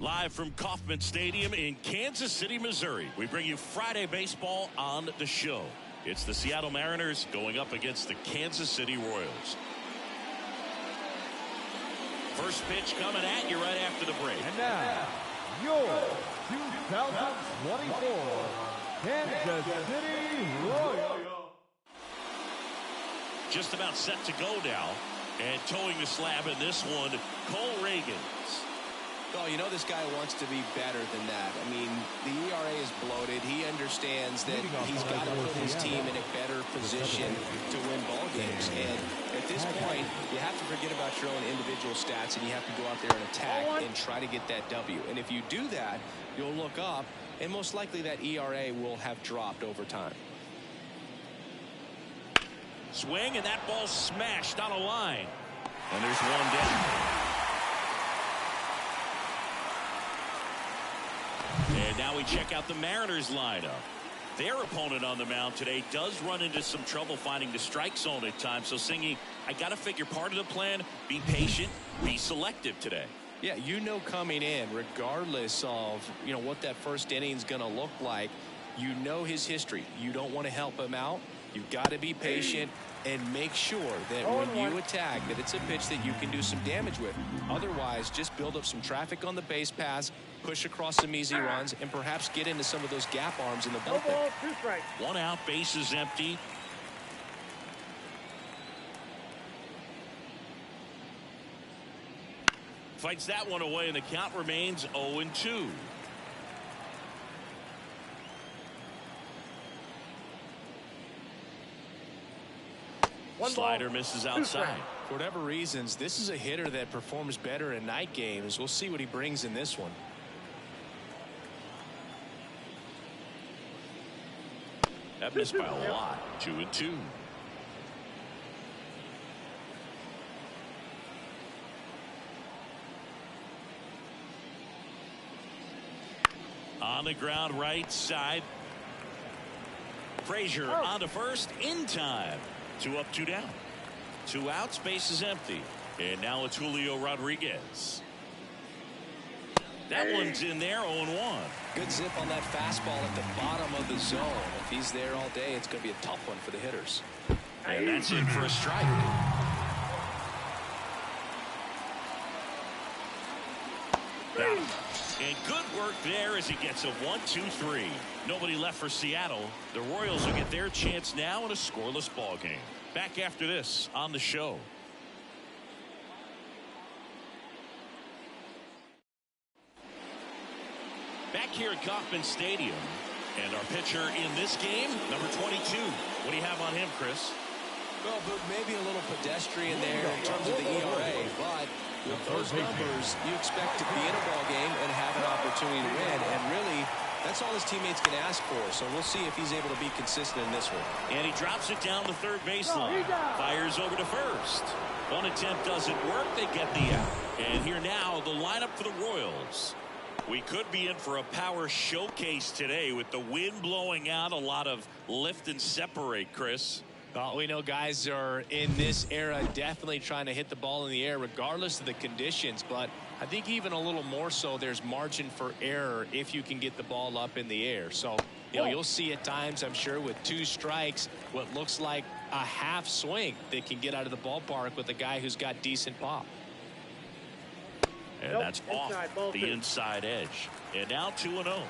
Live from Kauffman Stadium in Kansas City, Missouri, we bring you Friday baseball on the show. It's the Seattle Mariners going up against the Kansas City Royals. First pitch coming at you right after the break. And now, your 2024 Kansas City Royals. Just about set to go now. And towing the slab in this one, Cole Ragans. Oh, you know this guy wants to be better than that. I mean, the ERA is bloated. He understands that he's got to put his team in a better position to win ball games. And at this point, you have to forget about your own individual stats, and you have to go out there and attack and try to get that W. And if you do that, you'll look up, and most likely that ERA will have dropped over time. Swing, and that ball smashed on a line. And there's one down. And now we check out the Mariners lineup. Their opponent on the mound today does run into some trouble finding the strike zone at times. So, Singy, I got to figure part of the plan, be patient, be selective today. Yeah, you know coming in, regardless of, what that first inning is going to look like, you know his history. You don't want to help him out. You've got to be patient and make sure that when you attack that it's a pitch that you can do some damage with. Otherwise, just build up some traffic on the base pass, push across some easy runs, and perhaps get into some of those gap arms in the bullpen. One out, base is empty. Fights that one away, and the count remains 0-2. Slider misses outside. For whatever reasons, this is a hitter that performs better in night games. We'll see what he brings in this one. That missed by a lot. 2-2. On the ground, right side. Frazier on to first in time. 2 up, 2 down. 2 outs, base is empty. And now it's Julio Rodriguez. That one's in there, 0-1. Good zip on that fastball at the bottom of the zone. If he's there all day, it's going to be a tough one for the hitters. And that's in for a strike. And good work there as he gets a 1-2-3. Nobody left for Seattle. The Royals will get their chance now in a scoreless ball game. Back after this on the show. Back here at Kauffman Stadium. And our pitcher in this game, number 22. What do you have on him, Chris? Well, but maybe a little pedestrian there in terms of the ERA, but with those numbers, you expect to be in a ball game and have an opportunity to win. And really, that's all his teammates can ask for. So we'll see if he's able to be consistent in this one. And he drops it down the third baseline. Fires over to first. One attempt doesn't work. They get the out. And here now, the lineup for the Royals. We could be in for a power showcase today with the wind blowing out. A lot of lift and separate, Chris. Well, we know guys are in this era definitely trying to hit the ball in the air regardless of the conditions, but I think even a little more so there's margin for error if you can get the ball up in the air. So you'll see at times, I'm sure, with 2 strikes what looks like a half swing that can get out of the ballpark with a guy who's got decent pop. And that's off the inside edge. And now 2-0.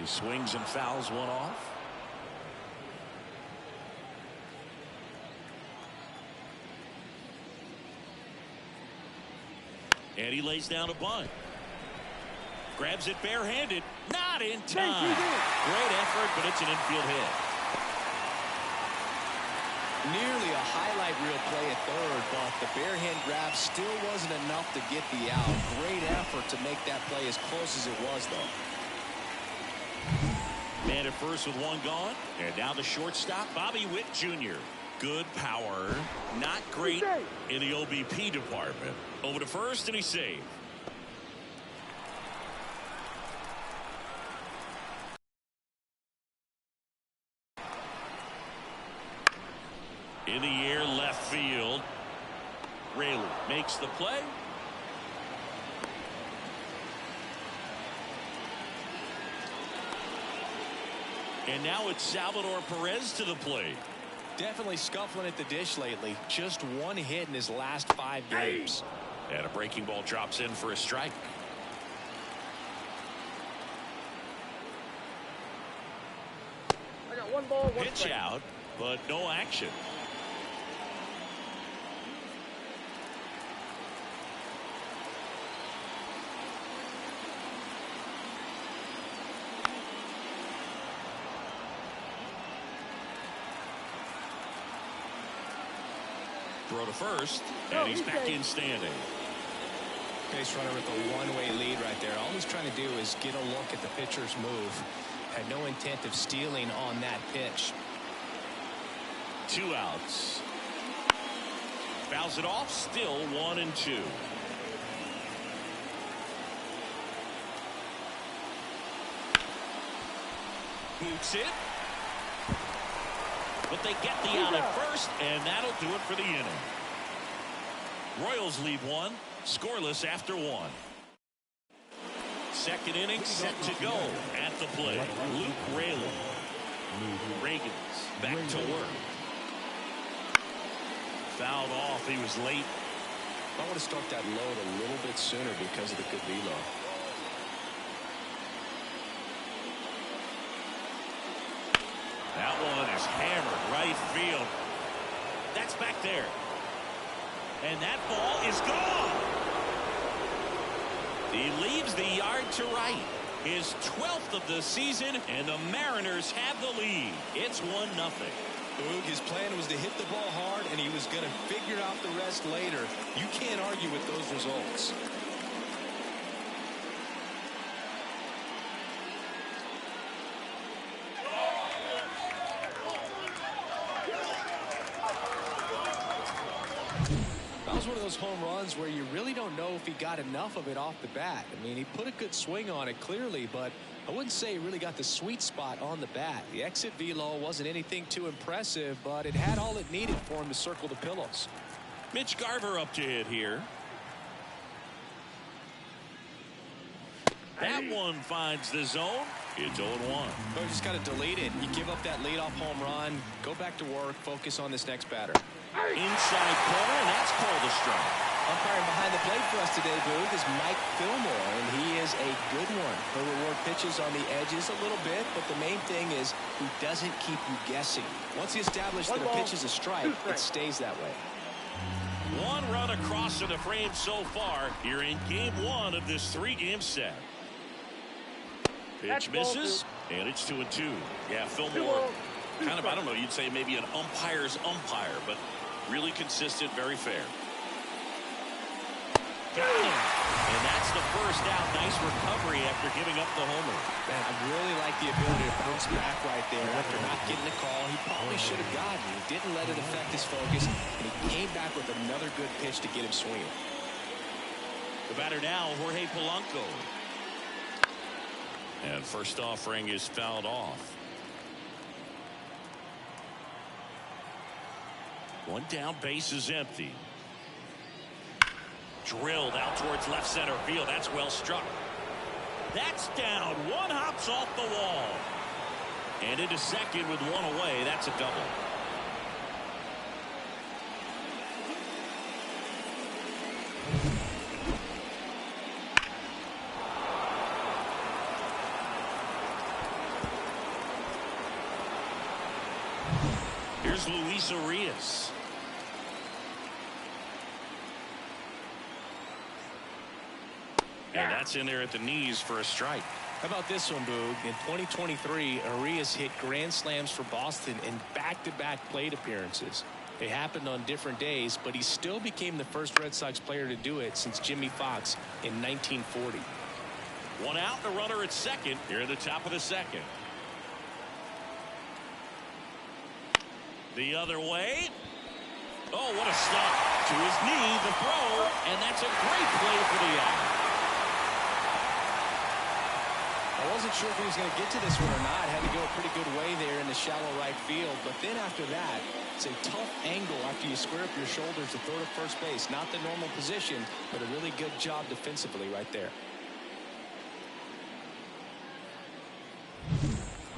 He swings and fouls one off. And he lays down a bunt. Grabs it barehanded. Not in time. Great effort, but it's an infield hit. Nearly a highlight reel play at third, but the barehand grab still wasn't enough to get the out. Great effort to make that play as close as it was, though. Man at first with 1 gone. And now the shortstop, Bobby Witt Jr. Good power. Not great in the OBP department. Over to first, and he's saved. In the air, left field. Raley makes the play. And now it's Salvador Perez to the plate. Definitely scuffling at the dish lately. Just one hit in his last 5 games. And a breaking ball drops in for a strike. I got 1 ball, 1 Pitch strike. out, but no action. Throw to first, and he's back in standing. Base runner with a one-way lead right there. All he's trying to do is get a look at the pitcher's move. Had no intent of stealing on that pitch. 2 outs. Fouls it off, still 1-2. Boots it. But they get the out at first, and that'll do it for the inning. Royals lead 1, scoreless after 1. Second inning set to go at the plate. Luke Raley. Reagan's back to work. Fouled off. He was late. I want to start that load a little bit sooner because of the good velo. That one is hammered right field. That's back there. And that ball is gone. He leaves the yard to right. His 12th of the season, and the Mariners have the lead. It's 1-0. Boog, his plan was to hit the ball hard, and he was going to figure out the rest later. You can't argue with those results. That was one of those home runs where you really don't know if he got enough of it off the bat. I mean, he put a good swing on it clearly, but I wouldn't say he really got the sweet spot on the bat. The exit velo wasn't anything too impressive, but it had all it needed for him to circle the pillows. Mitch Garver up to hit here. That one finds the zone. It's 0-1. So you just got to delete it. You give up that leadoff home run, go back to work, focus on this next batter. Inside corner, and that's called a strike. Umpiring behind the plate for us today, Boog, is Mike Fillmore, and he is a good one. He'll reward pitches on the edges a little bit, but the main thing is he doesn't keep you guessing. Once he establishes that a pitch is a strike, it stays that way. 1 run across in the frame so far here in game 1 of this 3-game set. Pitch misses, and it's 2-2. Yeah, Fillmore, kind of, I don't know, you'd say maybe an umpire's umpire, but really consistent, very fair. Got him. And that's the first out. Nice recovery after giving up the homer. Man, I really like the ability to bounce back right there after not getting the call. He probably should have gotten it. He didn't let it affect his focus, and he came back with another good pitch to get him swinging. The batter now, Jorge Polanco. And first offering is fouled off. 1 down, base is empty. Drilled out towards left center field. That's well struck. That's down. 1 hops off the wall. And into second with 1 away. That's a double. Here's Luis Arias. And that's in there at the knees for a strike. How about this one, Boog? In 2023, Arias hit grand slams for Boston in back-to-back plate appearances. They happened on different days, but he still became the first Red Sox player to do it since Jimmy Fox in 1940. 1 out, the runner at second here at the top of the second. The other way. Oh, what a stop. To his knee, the throw, and that's a great play for the out. I wasn't sure if he was going to get to this one or not. Had to go a pretty good way there in the shallow right field. But then after that, it's a tough angle after you square up your shoulders to throw to first base. Not the normal position, but a really good job defensively right there.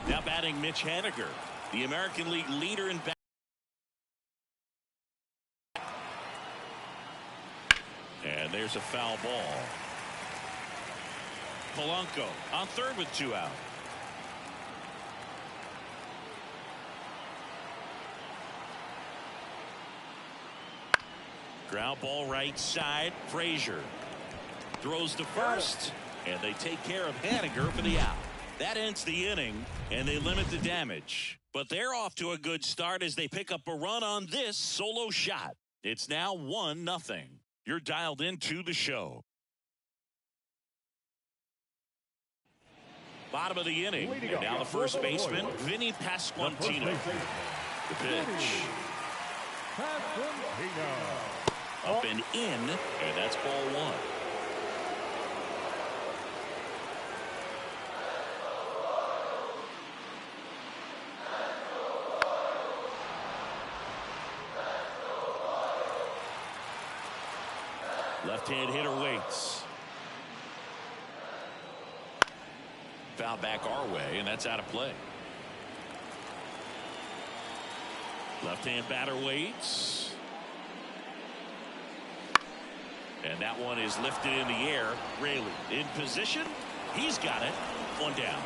Now batting Mitch Haniger, the American League leader in batting. And there's a foul ball. Polanco on third with 2 out. Ground ball right side. Frazier throws to first, and they take care of Haniger for the out. That ends the inning, and they limit the damage. But they're off to a good start as they pick up a run on this solo shot. It's now 1-0. You're dialed into the show. Bottom of the inning. And now the first baseman, Vinny Pasquantino. The pitch. Up and in, and that's ball 1. Left-hand hitter waits. Foul back our way, and that's out of play. Left-hand batter waits. And that one is lifted in the air. Raley in position. He's got it. 1 down.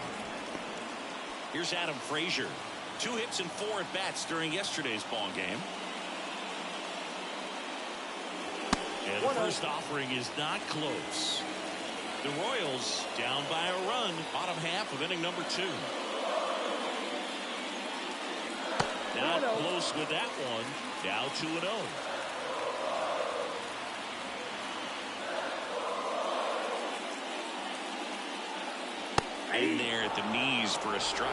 Here's Adam Frazier. 2 hits and 4 at-bats during yesterday's ball game. And the first offering is not close. The Royals down by a run. Bottom half of inning number 2. Not close with that one. Now 2-0. In there at the knees for a strike.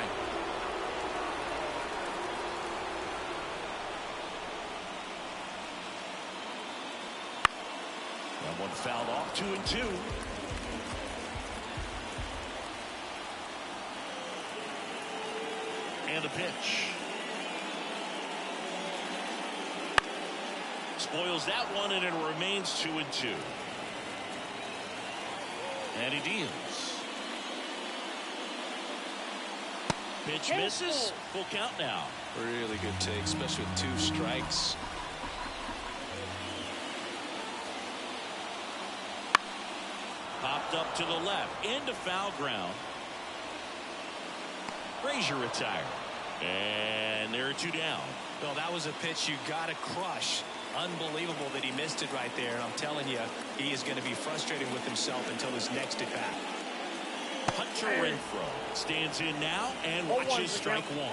That one fouled off. 2-2. And the pitch. Spoils that one, and it remains 2-2. And he deals. Pitch misses. Full count now. Really good take, especially with 2 strikes. Popped up to the left. Into foul ground. Frazier retired. And there are 2 down. Well, that was a pitch you got to crush. Unbelievable that he missed it right there. And I'm telling you, he is going to be frustrated with himself until his next at bat. Hunter Renfroe stands in now and watches strike 1.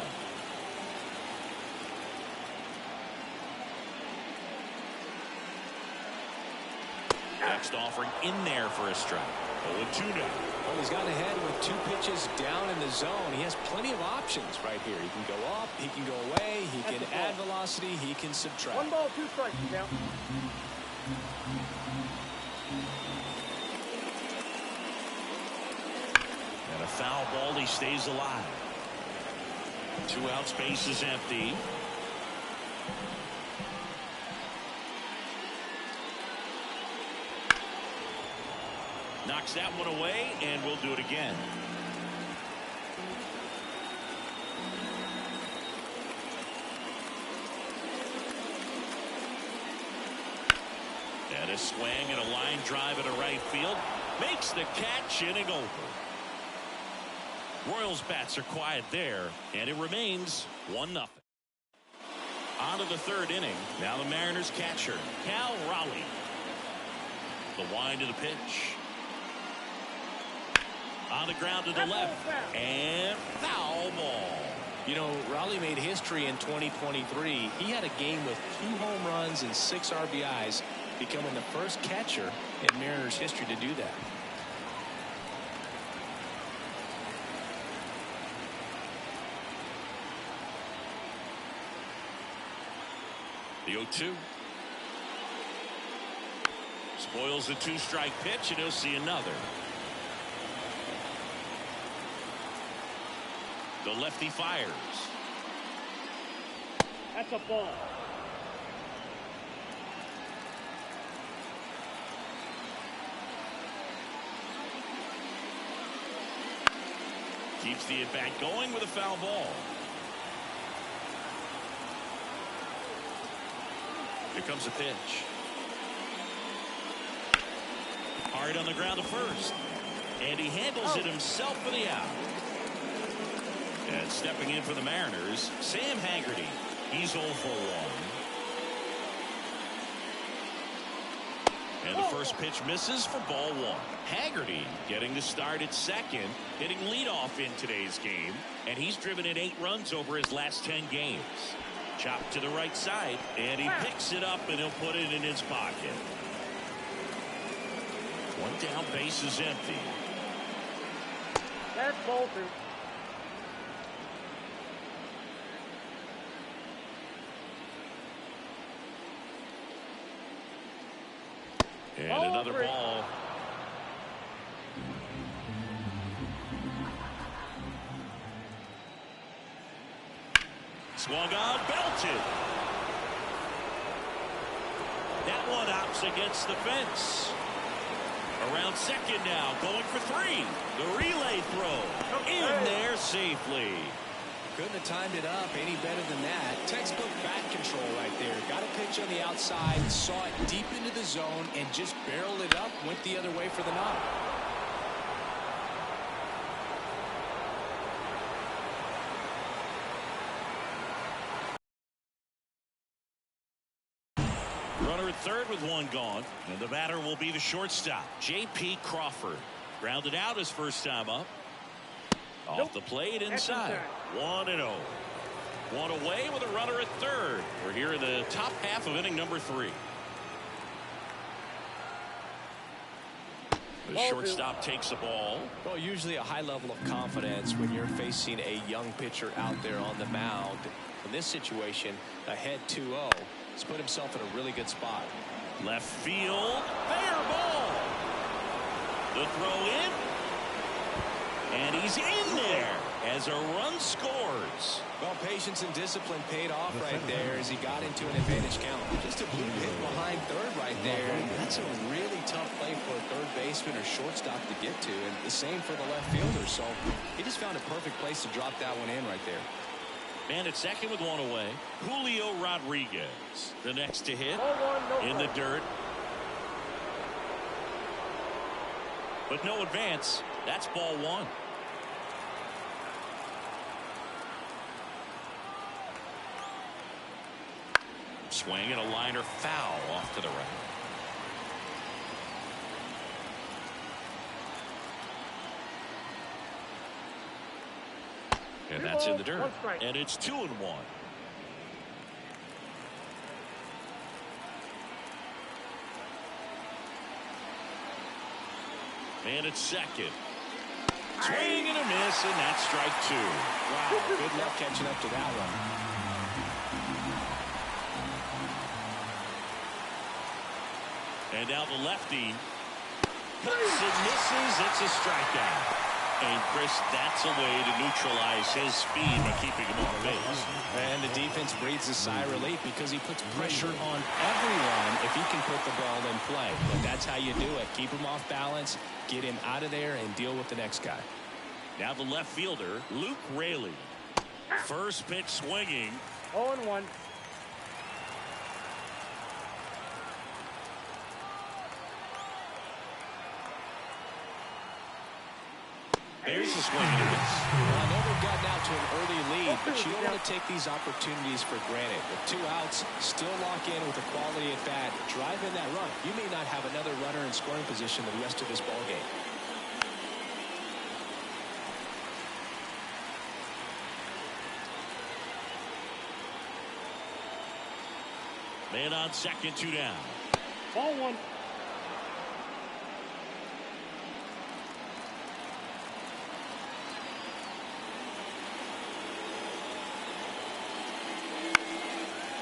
Next offering in there for a strike. 0-2 now. Well, he's gotten ahead with 2 pitches down in the zone. He has plenty of options right here. He can go up, he can go away, he can add velocity, he can subtract. 1 ball, 2 strikes now. And a foul ball, he stays alive. 2 outs, base is empty. Knocks that one away, and we'll do it again. And a swing and a line drive into right field. Makes the catch, inning over. Royals bats are quiet there, and it remains 1-0. On to the 3rd inning. Now the Mariners catcher, Cal Raleigh. The wind of the pitch. On the ground to the left. And foul ball. You know, Raleigh made history in 2023. He had a game with 2 home runs and 6 RBIs, becoming the first catcher in Mariners history to do that. The 0-2. Spoils the 2-strike pitch, and he'll see another. The lefty fires. That's a ball. Keeps the at-bat going with a foul ball. Here comes a pitch. Hard on the ground to first. And he handles it himself for the out. And stepping in for the Mariners, Sam Haggerty. He's 0 for 1. And the first pitch misses for ball 1. Haggerty getting the start at second, hitting leadoff in today's game, and he's driven in 8 runs over his last 10 games. Chopped to the right side, and he picks it up, and he'll put it in his pocket. 1 down, base is empty. That's ball 2. And Ball another 3. ball. Swung on, belted. That one opts against the fence. Around second now, going for 3. The relay throw in there safely. Couldn't have timed it up any better than that. Textbook bat control right there. Got a pitch on the outside, saw it deep into the zone, and just barreled it up, went the other way for the knock. Runner at third with 1 gone, and the batter will be the shortstop, J.P. Crawford. Grounded out his first time up. Off the plate inside. 1-0. 1 away with a runner at third. We're here in the top half of inning number 3. The shortstop takes the ball. Well, usually a high level of confidence when you're facing a young pitcher out there on the mound. In this situation, ahead 2-0. He's put himself in a really good spot. Left field. Fair ball. The throw in. And he's in there as a run scores. Well, patience and discipline paid off right there as he got into an advantage count. Just a blue hit behind third right there. That's a really tough play for a third baseman or shortstop to get to, and the same for the left fielder. So he just found a perfect place to drop that one in right there. Man at second with 1 away. Julio Rodriguez, the next to hit in the dirt. But no advance. That's ball 1. Swing and a liner foul off to the right. And that's in the dirt. And it's 2-1. Man at second. Swing and a miss, and that's strike 2. Wow, good luck catching up to that one. And now the lefty hits and misses. It's a strikeout. And Chris, that's a way to neutralize his speed by keeping him on base. And the defense breathes a sigh of relief because he puts pressure on everyone if he can put the ball in play. But that's how you do it. Keep him off balance, get him out of there, and deal with the next guy. Now the left fielder, Luke Raley. First pitch swinging. 0-1. There's the swing and a miss. Well, I know they've gotten out to an early lead, but you don't want to take these opportunities for granted. With 2 outs, still lock in with a quality at bat, drive in that run. You may not have another runner in scoring position the rest of this ball game. Man on second, 2 down. Ball 1.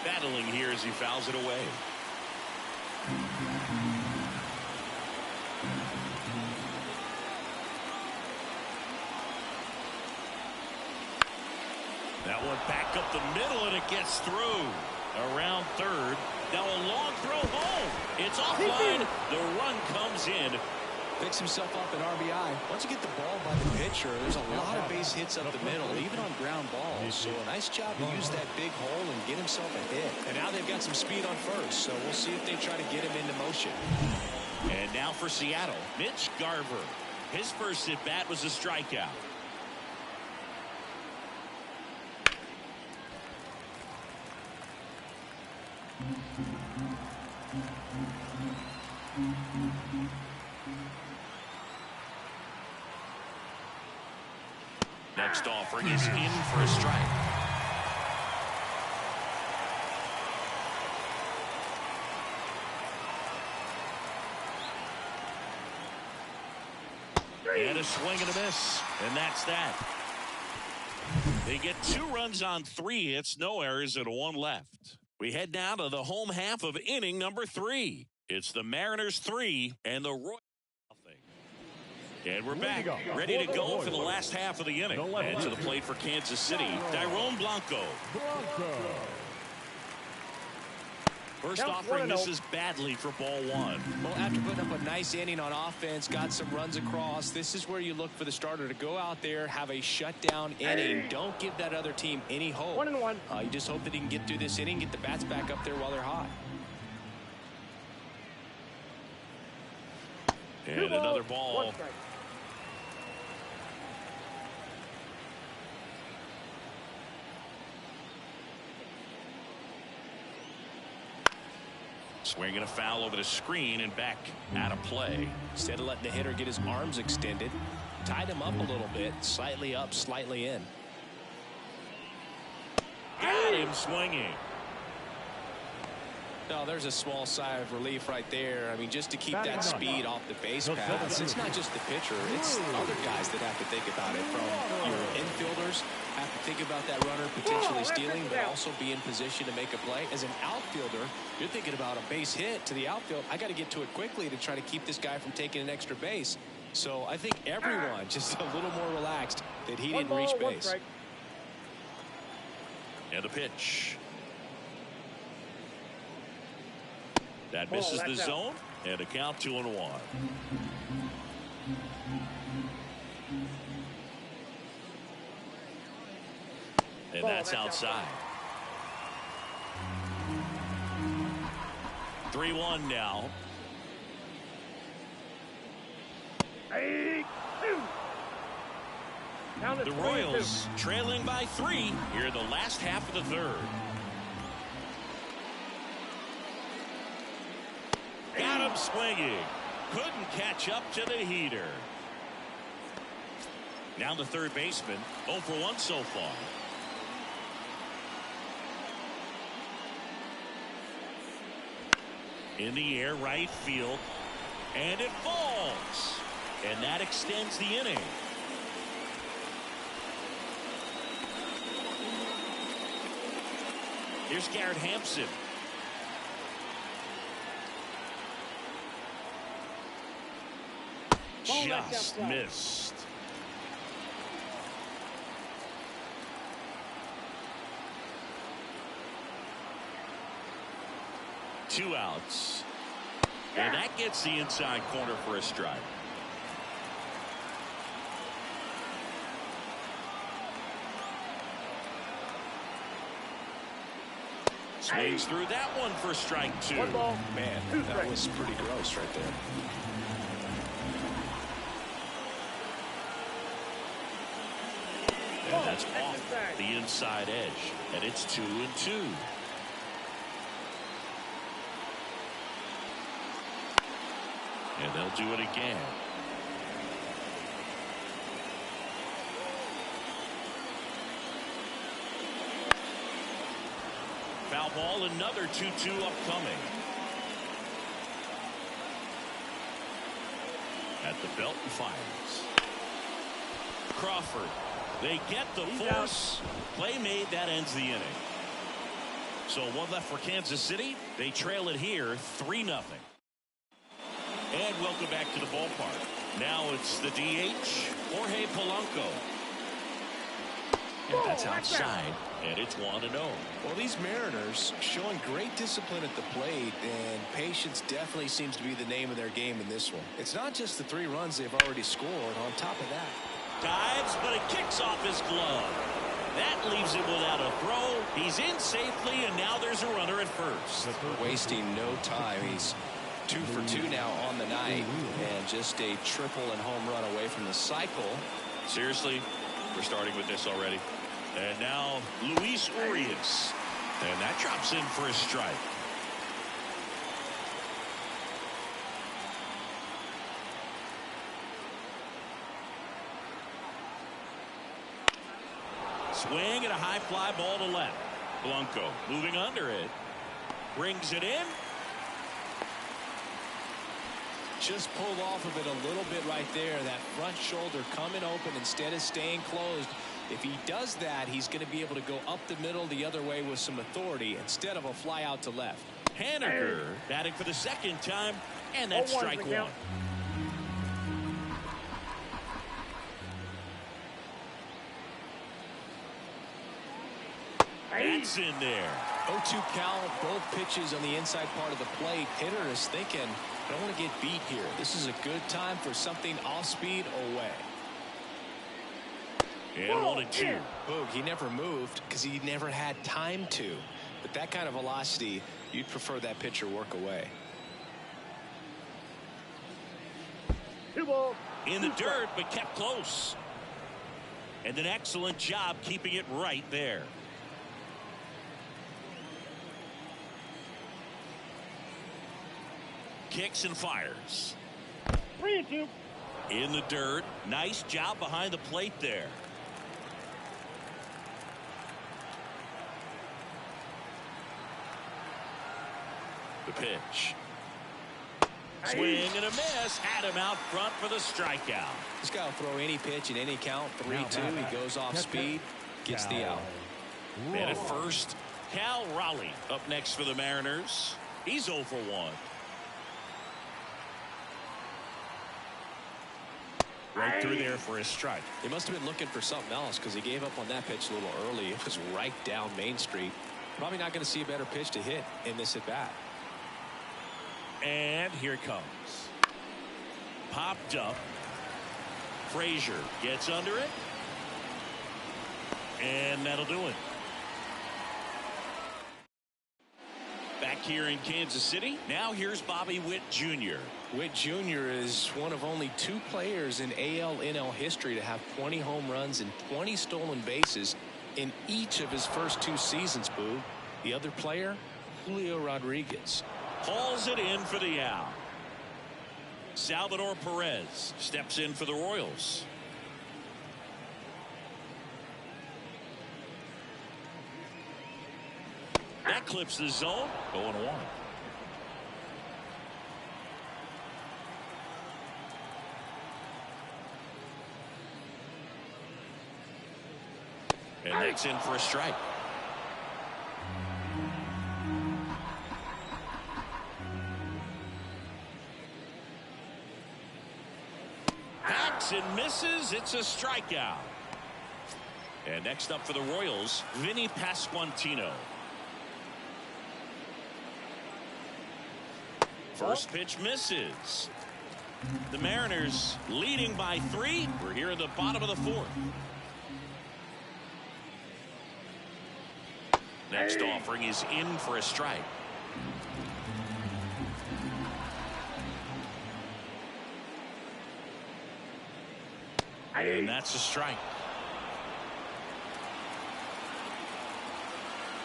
Battling here as he fouls it away. That one back up the middle, and it gets through. Around third. Now a long throw home. It's offline. The run comes in. Picks himself up an RBI. Once you get the ball by the pitcher, there's a lot of base hits up the middle, even on ground balls. So a nice job to use that big hole and get himself a hit. And now they've got some speed on first, so we'll see if they try to get him into motion. And now for Seattle, Mitch Garver. His first at-bat was a strikeout. Next offering is in for a strike. And a swing and a miss. And that's that. They get 2 runs on 3 hits, no errors, and 1 left. We head now to the home half of inning number 3. It's the Mariners 3 and the Royals nothing. And we're back, ready to go for the last half of the inning. And to the plate for Kansas City, Dairon Blanco. First offering misses badly for ball 1. Well, after putting up a nice inning on offense, got some runs across, this is where you look for the starter to go out there, have a shutdown inning. Don't give that other team any hope. 1-1. You just hope that he can get through this inning, get the bats back up there while they're hot. And another ball. Swinging a foul over the screen and back out of play. Instead of letting the hitter get his arms extended, tied him up a little bit, slightly up, slightly in. Got him swinging. No, there's a small sigh of relief right there. I mean, just to keep that speed off the base paths. It's not just the pitcher. It's other guys that have to think about it. From your infielders, have to think about that runner potentially stealing, but also be in position to make a play. As an outfielder, you're thinking about a base hit to the outfield. I got to get to it quickly to try to keep this guy from taking an extra base. So I think everyone just a little more relaxed that he didn't reach base. And the pitch. That misses the zone, and a count 2-1. And that's outside. 3-1 now. The Royals trailing by 3 here in the last half of the 3rd. Got him swinging. Couldn't catch up to the heater. Now the third baseman, 0 for 1 so far. In the air, right field. And it falls. And that extends the inning. Here's Garrett Hampson. Just missed. Two outs. And that gets the inside corner for a strike. Swings through that one for strike 2. Man, that was pretty gross right there. And that's off the inside edge. And it's 2-2. And they'll do it again. Foul ball, another 2-2 upcoming. At the belt and fires. Crawford. They get the force. Play made. That ends the inning. So 1 left for Kansas City. They trail it here 3-0. And welcome back to the ballpark. Now it's the DH, Jorge Polanco. And that's outside, and it's 1-0. Well, these Mariners showing great discipline at the plate, and patience definitely seems to be the name of their game in this one. It's not just the 3 runs they've already scored. On top of that, Dives, but it kicks off his glove. That leaves him without a throw. He's in safely, and now there's a runner at first. Wasting no time. He's 2 for 2 now on the night, and just a triple and home run away from the cycle. Seriously, we're starting with this already. And now Luis Urias, and that drops in for a strike. Swing and a high fly ball to left. Blanco moving under it, brings it in. Just pulled off of it a little bit right there. That front shoulder coming open instead of staying closed. If he does that, he's going to be able to go up the middle the other way with some authority instead of a fly out to left. Haniger batting for the second time, and that's strike 1. That's in there. 0-2 count, both pitches on the inside part of the plate. Hitter is thinking, I don't want to get beat here. This is a good time for something off speed away. And 1-2. Boog, he never moved because he never had time to. But that kind of velocity, you'd prefer that pitcher work away. 2 balls. In the dirt, but kept close. And an excellent job keeping it right there. Kicks and fires. 3-2. In the dirt. Nice job behind the plate there. The pitch. Swing and a miss. Had him out front for the strikeout. This guy will throw any pitch in any count. 3-2. He goes off speed. Gets the out. And at first, Cal Raleigh up next for the Mariners. He's 0 for 1. Right through there for his strike. He must have been looking for something else because he gave up on that pitch a little early. It was right down Main Street. Probably not going to see a better pitch to hit in this at bat. And here it comes. Popped up. Frazier gets under it. And that'll do it. Back here in Kansas City. Now here's Bobby Witt Jr. Witt Jr. is one of only 2 players in AL/NL history to have 20 home runs and 20 stolen bases in each of his first 2 seasons, Boo. The other player, Julio Rodriguez. Hauls it in for the out. Salvador Perez steps in for the Royals. That clips the zone. 0-1. And that's in for a strike. Hacks and misses. It's a strikeout. And next up for the Royals, Vinny Pasquantino. First pitch misses. The Mariners leading by 3. We're here in the bottom of the 4th. Next offering is in for a strike. And that's a strike.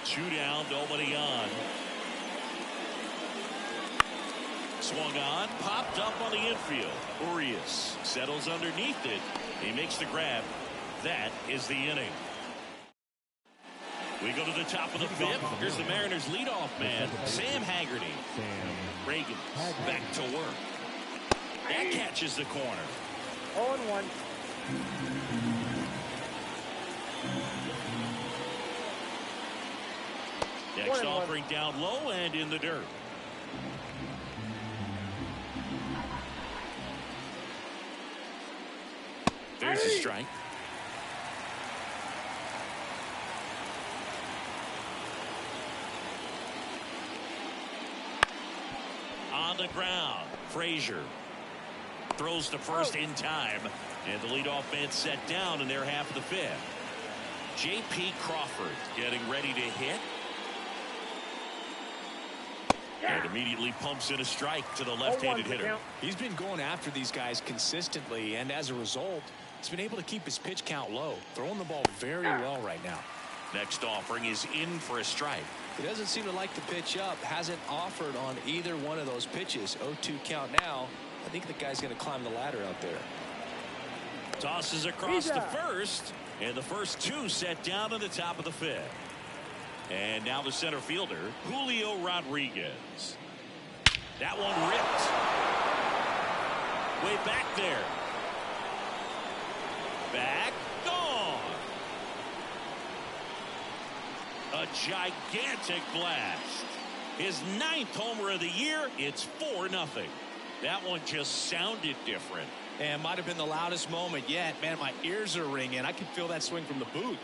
2 down, nobody on. Swung on, popped up on the infield. Urias settles underneath it. He makes the grab. That is the inning. We go to the top of the 5th. Here's the Mariners leadoff man, Sam Haggerty. Reagan back to work. That catches the corner. 0-1. Next offering down low and in the dirt. There's a strike. on the ground. Frazier throws to first in time, and the leadoff man set down in their half of the fifth. J.P. Crawford getting ready to hit. And immediately pumps in a strike to the left-handed hitter. He's been going after these guys consistently, and as a result, he's been able to keep his pitch count low, throwing the ball very well right now. Next offering is in for a strike. He doesn't seem to like the pitch up, hasn't offered on either one of those pitches. 0-2 count now. I think the guy's going to climb the ladder out there. Tosses across to first, and the first two set down in the top of the fifth. And now the center fielder, Julio Rodriguez. That one ripped. Way back there. Back, gone. A gigantic blast. His 9th homer of the year. It's 4-0. That one just sounded different. And might have been the loudest moment yet. Man, my ears are ringing. I can feel that swing from the booth.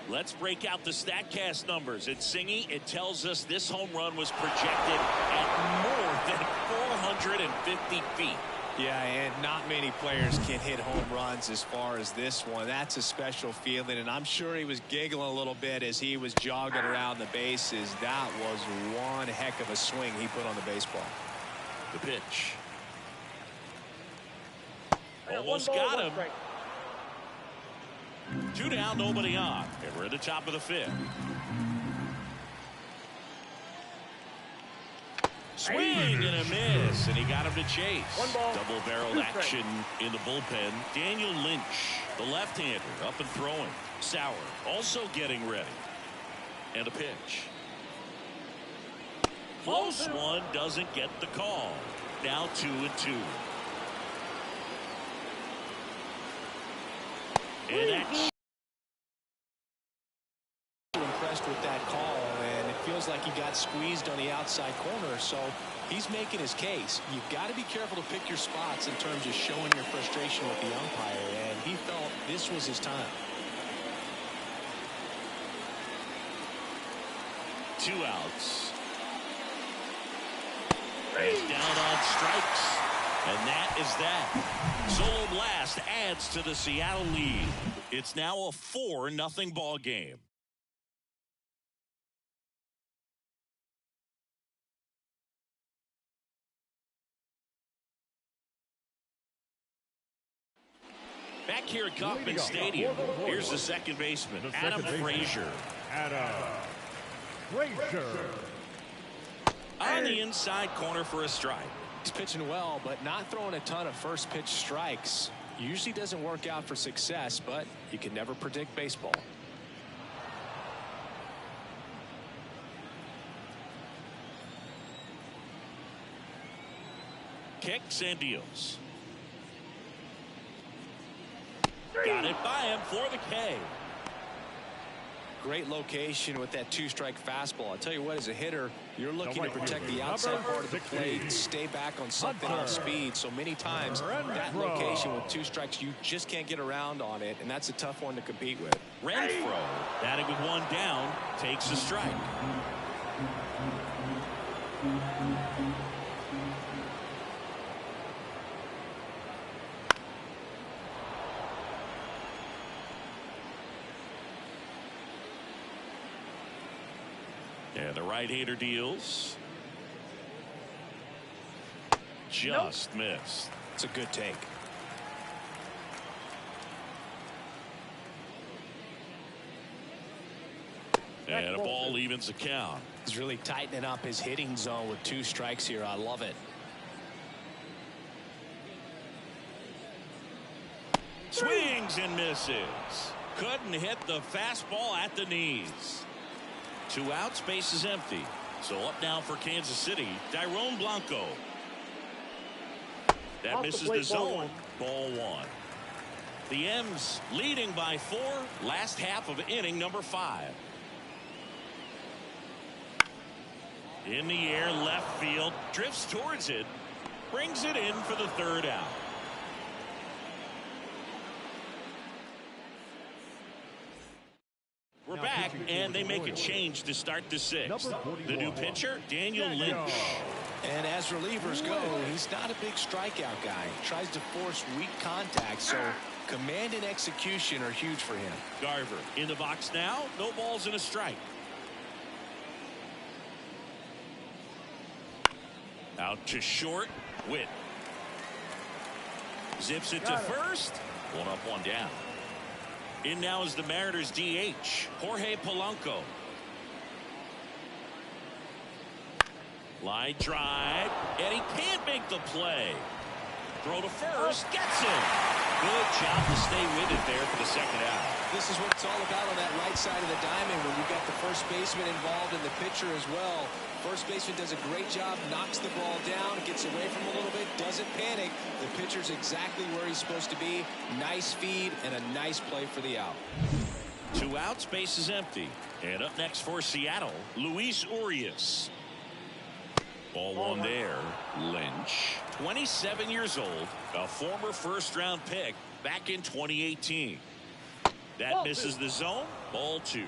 Let's break out the StatCast numbers. At Singy, it tells us this home run was projected at more than 450 feet. Yeah, and not many players can hit home runs as far as this one. That's a special feeling, and I'm sure he was giggling a little bit as he was jogging around the bases. That was one heck of a swing he put on the baseball. The pitch. Almost got him. 2 down, nobody on. And we're at the top of the fifth. Swing and a miss, and he got him to chase. Double-barreled action in the bullpen. Daniel Lynch, the left-hander, up and throwing. Sauer also getting ready. And a pitch. Close one, doesn't get the call. Now 2-2. And that's impressed with that call, and it feels like he got squeezed on the outside corner, so he's making his case. You've got to be careful to pick your spots in terms of showing your frustration with the umpire, and he felt this was his time. 2 outs. He's down on strikes. And that is that. Solo blast adds to the Seattle lead. It's now a 4-0 ball game. Back here at Kauffman Stadium, here's the second baseman, Adam Frazier. Adam Frazier. On the inside corner for a strike. He's pitching well, but not throwing a ton of first pitch strikes. Usually doesn't work out for success, but you can never predict baseball. Kicks and deals. Got it by him for the K. Great location with that 2-strike fastball. I'll tell you what, as a hitter, you're looking to protect the outside part of the plate and stay back on something off speed. So many times, that location with 2 strikes, you just can't get around on it, and that's a tough one to compete with. Renfroe, batting with 1 down, takes a strike. And the right-hander deals. Just missed. It's a good take. And a ball evens the count. He's really tightening up his hitting zone with 2 strikes here. I love it. Swings and misses. Couldn't hit the fastball at the knees. 2 outs, base is empty. So up now for Kansas City, Dairon Blanco. That misses the zone. Ball 1. The M's leading by 4. Last half of inning number 5. In the air, left field, drifts towards it, brings it in for the 3rd out. We're back, and they make a change to start the sixth. The new pitcher, Daniel Lynch. And as relievers go, he's not a big strikeout guy. He tries to force weak contact, so command and execution are huge for him. Garver in the box now. No balls and a strike. Out to short. Witt. Zips it to first. One up, one down. In now is the Mariners DH, Jorge Polanco. Line drive, and he can't make the play. Throw to first, gets it. Good job to stay with it there for the second out. This is what it's all about on that right side of the diamond when you've got the first baseman involved and the pitcher as well. First baseman does a great job, knocks the ball down, gets away from him a little bit, doesn't panic. The pitcher's exactly where he's supposed to be. Nice feed and a nice play for the out. 2 outs, base is empty. And up next for Seattle, Luis Urias. Ball one there. Lynch, 27 years old, a former first-round pick back in 2018. That misses the zone. Ball 2.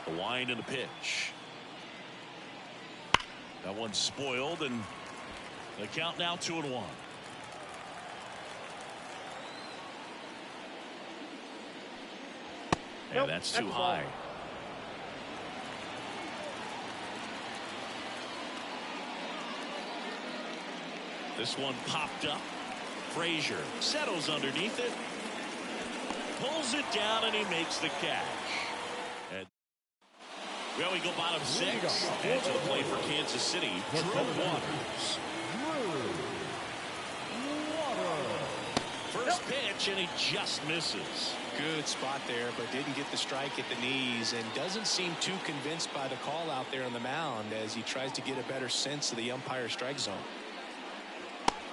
The wind and the pitch. That one's spoiled, and the count now 2-1. And that's too high. This one popped up. Frazier settles underneath it. Pulls it down, and he makes the catch. And well, we go bottom 6. And to the play for Kansas City, Drew Waters. First pitch, and he just misses. Good spot there, but didn't get the strike at the knees, and doesn't seem too convinced by the call out there on the mound as he tries to get a better sense of the umpire strike zone.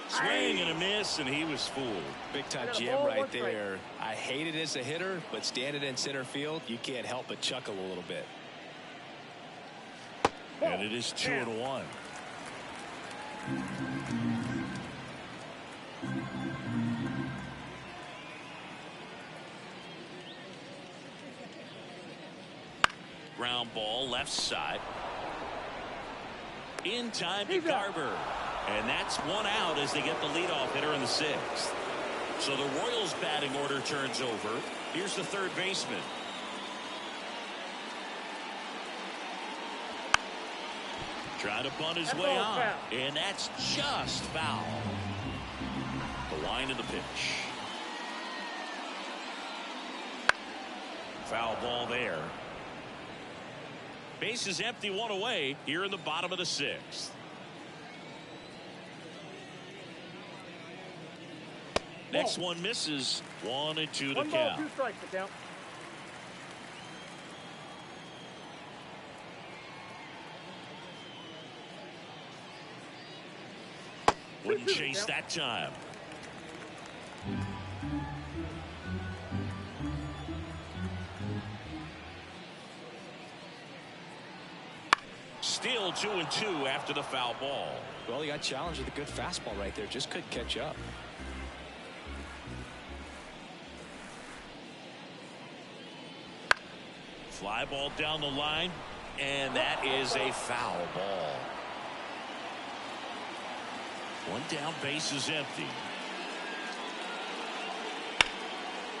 Swing and a miss, and he was fooled. Big time jam right there. I hate it as a hitter, but standing in center field, you can't help but chuckle a little bit. And it is 2-1. Ground ball left side. In time to Garver. And that's 1 out as they get the leadoff hitter in the 6th. So the Royals batting order turns over. Here's the third baseman. Trying to bunt his way on. And that's just foul. The line of the pitch. Foul ball there. Base is empty, 1 away here in the bottom of the 6th. Next one misses. 1-2 to count. 1 ball, 2 strikes to count. Wouldn't chase that time. Still 2-2 after the foul ball. Well, he got challenged with a good fastball right there. Just couldn't catch up. Fly ball down the line, and that is a foul ball. 1 down, base is empty.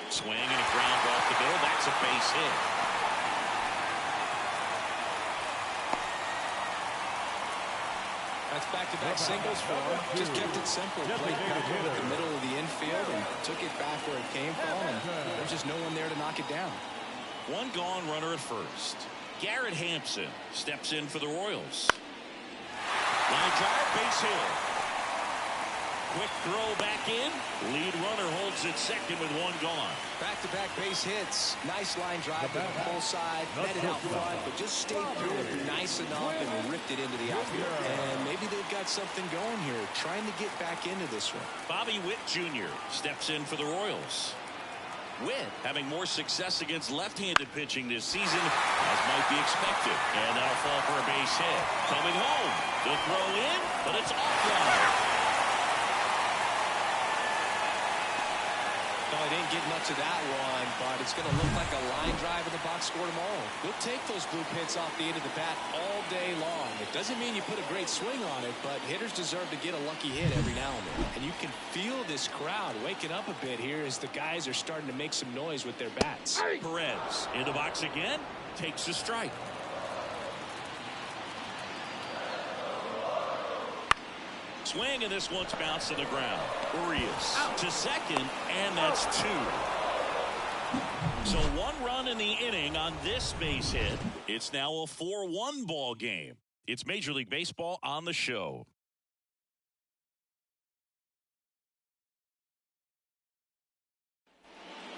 Swing and a ground off the middle. That's a base hit. That's back-to-back singles for him. Just kept it simple. Played pepper with the middle of the infield and took it back where it came from, and there's just no one there to knock it down. 1 gone, runner at first. Garrett Hampson steps in for the Royals. Line drive, base hit. Quick throw back in. Lead runner holds it second with 1 gone. Back-to-back base hits. Nice line drive to the pull side. Met it out front, but just stayed through it nice enough and ripped it into the outfield. And maybe they've got something going here, trying to get back into this one. Bobby Witt Jr. steps in for the Royals. Witt having more success against left-handed pitching this season, as might be expected. And that'll fall for a base hit. Coming home. The throw in, but it's offline. Well, he didn't get much of that one, but it's going to look like a line drive in the box score tomorrow. He'll take those blue pits off the end of the bat all day long. It doesn't mean you put a great swing on it, but hitters deserve to get a lucky hit every now and then. And you can feel this crowd waking up a bit here as the guys are starting to make some noise with their bats. Perez in the box again, takes a strike. Swing, and this one's bounced to the ground. Urias to second, and that's 2. So 1 run in the inning on this base hit. It's now a 4-1 ball game. It's Major League Baseball on the show.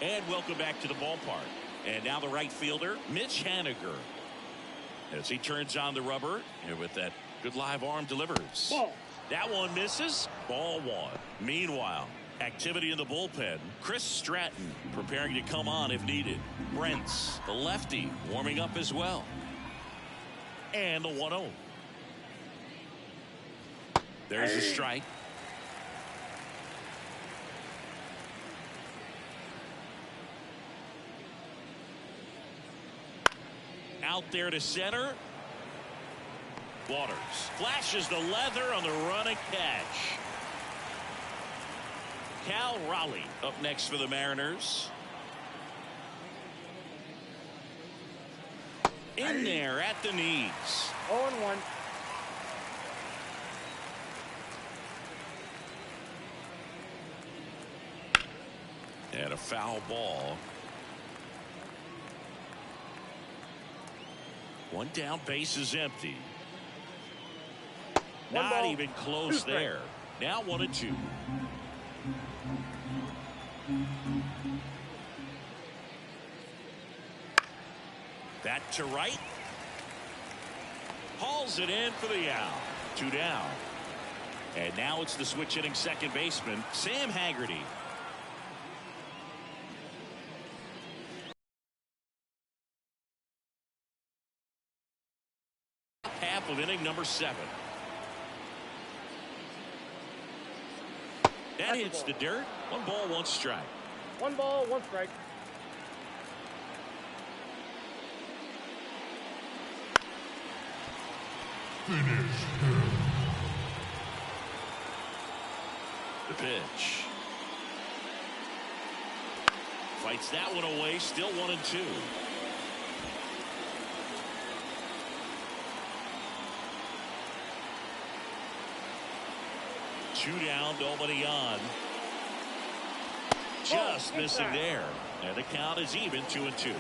And welcome back to the ballpark. And now the right fielder, Mitch Haniger. As he turns on the rubber, and with that good live arm delivers. Ball. That one misses. Ball 1. Meanwhile, activity in the bullpen. Chris Stratton preparing to come on if needed. Brent's, the lefty, warming up as well. And the 1-0. There's a strike. Out there to center. Waters flashes the leather on the running catch. Cal Raleigh up next for the Mariners. In there at the knees. 0-1. And a foul ball. One down, base is empty. One Not ball, even close 2 there. Now 1-2. That to right. Hauls it in for the out. 2 down. And now it's the switch hitting second baseman, Sam Haggerty. Half of inning number 7. That hits the dirt. 1 ball, 1 strike. 1 ball, 1 strike. The pitch. Fights that one away. Still 1-2. Two down, nobody on. Just missing there. And the count is even, 2-2.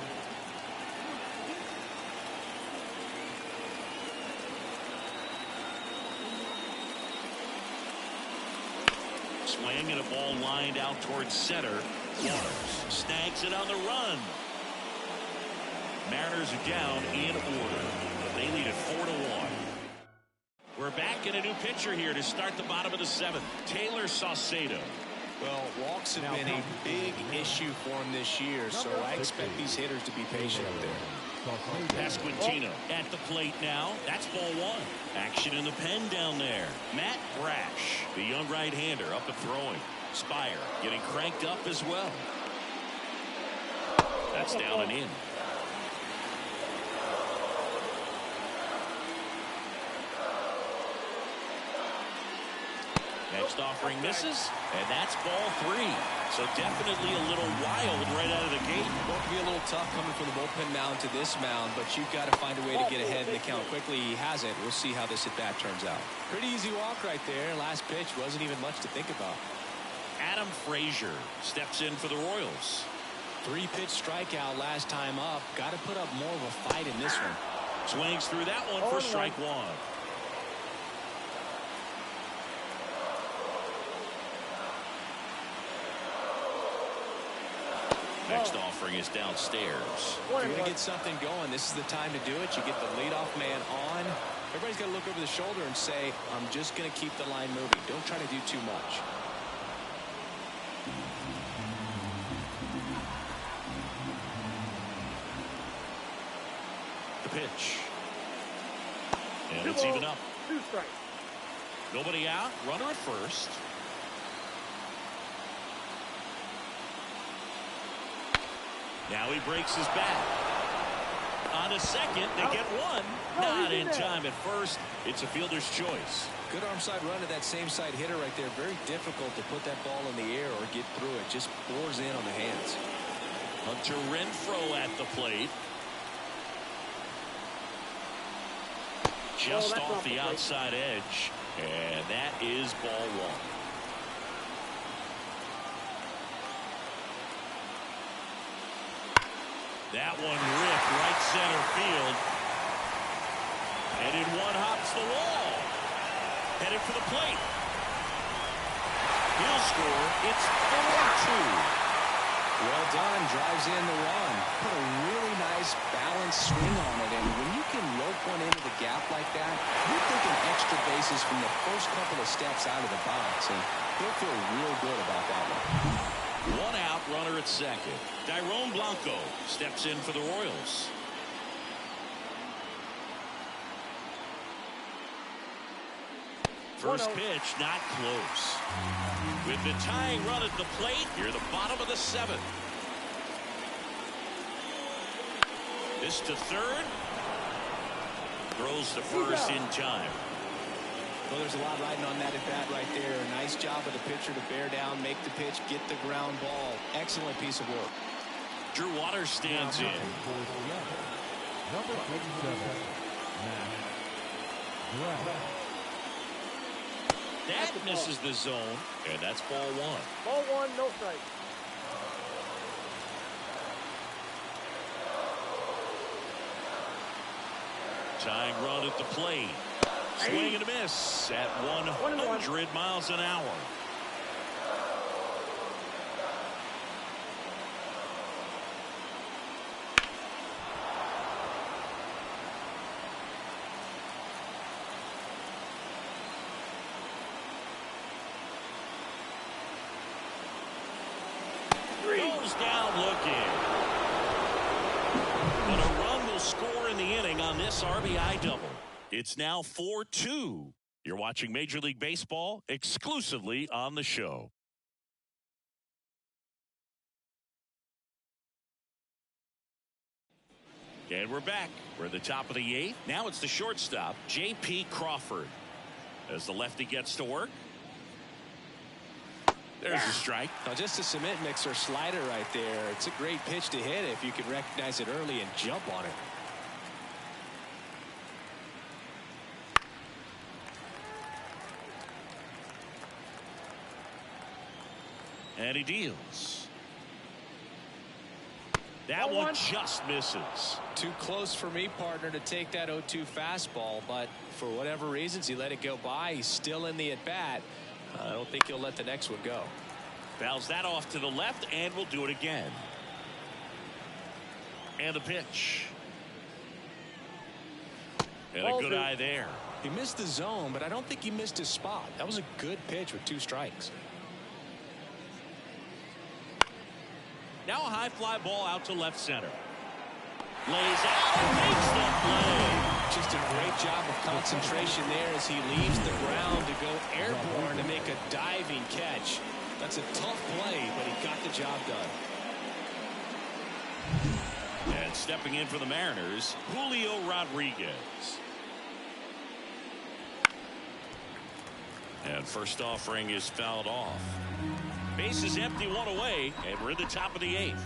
Swing and a ball lined out towards center. Waters snags it on the run. Mariners are down in order. They lead it 4-1. We're back in a new pitcher here to start the bottom of the 7th. Taylor Saucedo. Well, walks have been a big issue for him this year, so I expect these hitters to be patient up there. Pasquantino at the plate now. That's ball 1. Action in the pen down there. Matt Brash, the young right-hander, up and throwing. Spire getting cranked up as well. That's down and in. Next offering misses, and that's ball 3. So definitely a little wild right out of the gate. Well, it can be a little tough coming from the bullpen mound to this mound, but you've got to find a way to get ahead in the count quickly. He hasn't. We'll see how this at-bat turns out. Pretty easy walk right there. Last pitch wasn't even much to think about. Adam Frazier steps in for the Royals. 3-pitch strikeout last time up. Got to put up more of a fight in this one. Swings through that one for strike 1. Next offering is downstairs. If you're going to get something going, this is the time to do it. You get the leadoff man on. Everybody's got to look over the shoulder and say, I'm just going to keep the line moving. Don't try to do too much. The pitch. And it's even up. 2 strikes. Nobody out. Runner at first. Now he breaks his back. On a second, they get one. Not in time at first. It's a fielder's choice. Good arm side run to that same side hitter right there. Very difficult to put that ball in the air or get through it. Just bores in on the hands. Hunter Renfroe at the plate. Just off the outside edge. And that is ball one. That one ripped right center field. And in one hops the wall. Headed for the plate. He'll score. It's 4-2. Well done. Drives in the run. Put a really nice balanced swing on it. And when you can rope one into the gap like that, you're thinking extra bases from the first couple of steps out of the box. And he'll feel real good about that one. One out, runner at second. Tyrone Blanco steps in for the Royals. First pitch, not close. With the tying run at the plate, near the bottom of the seventh. This to third. Throws to first in time. Well, there's a lot riding on that at bat right there. Nice job of the pitcher to bear down, make the pitch, get the ground ball. Excellent piece of work. Drew Waters stands in. Number 57. That misses the zone, and that's ball one. Ball one, no strike. Tying run at the plate. Swing and a miss at 100 miles an hour. Goes down looking. And a run will score in the inning on this RBI double. It's now 4-2. You're watching Major League Baseball exclusively on the show. And we're back. We're at the top of the eighth. Now it's the shortstop, J.P. Crawford. As the lefty gets to work. There's a strike. Now just a cement mixer slider right there. It's a great pitch to hit if you can recognize it early and jump on it. And he deals. That one just misses. Too close for me, partner, to take that 0-2 fastball, but for whatever reasons he let it go by. He's still in the at-bat. I don't think he'll let the next one go. Fouls that off to the left, and we'll do it again. And the pitch. And a good eye there. He missed the zone, but I don't think he missed his spot. That was a good pitch with 2 strikes. Now a high fly ball out to left center. Lays out and makes the play. Just a great job of concentration there as he leaves the ground to go airborne to make a diving catch. That's a tough play, but he got the job done. And stepping in for the Mariners, Julio Rodriguez. And first offering is fouled off. Base is empty, one away, and we're at the top of the eighth.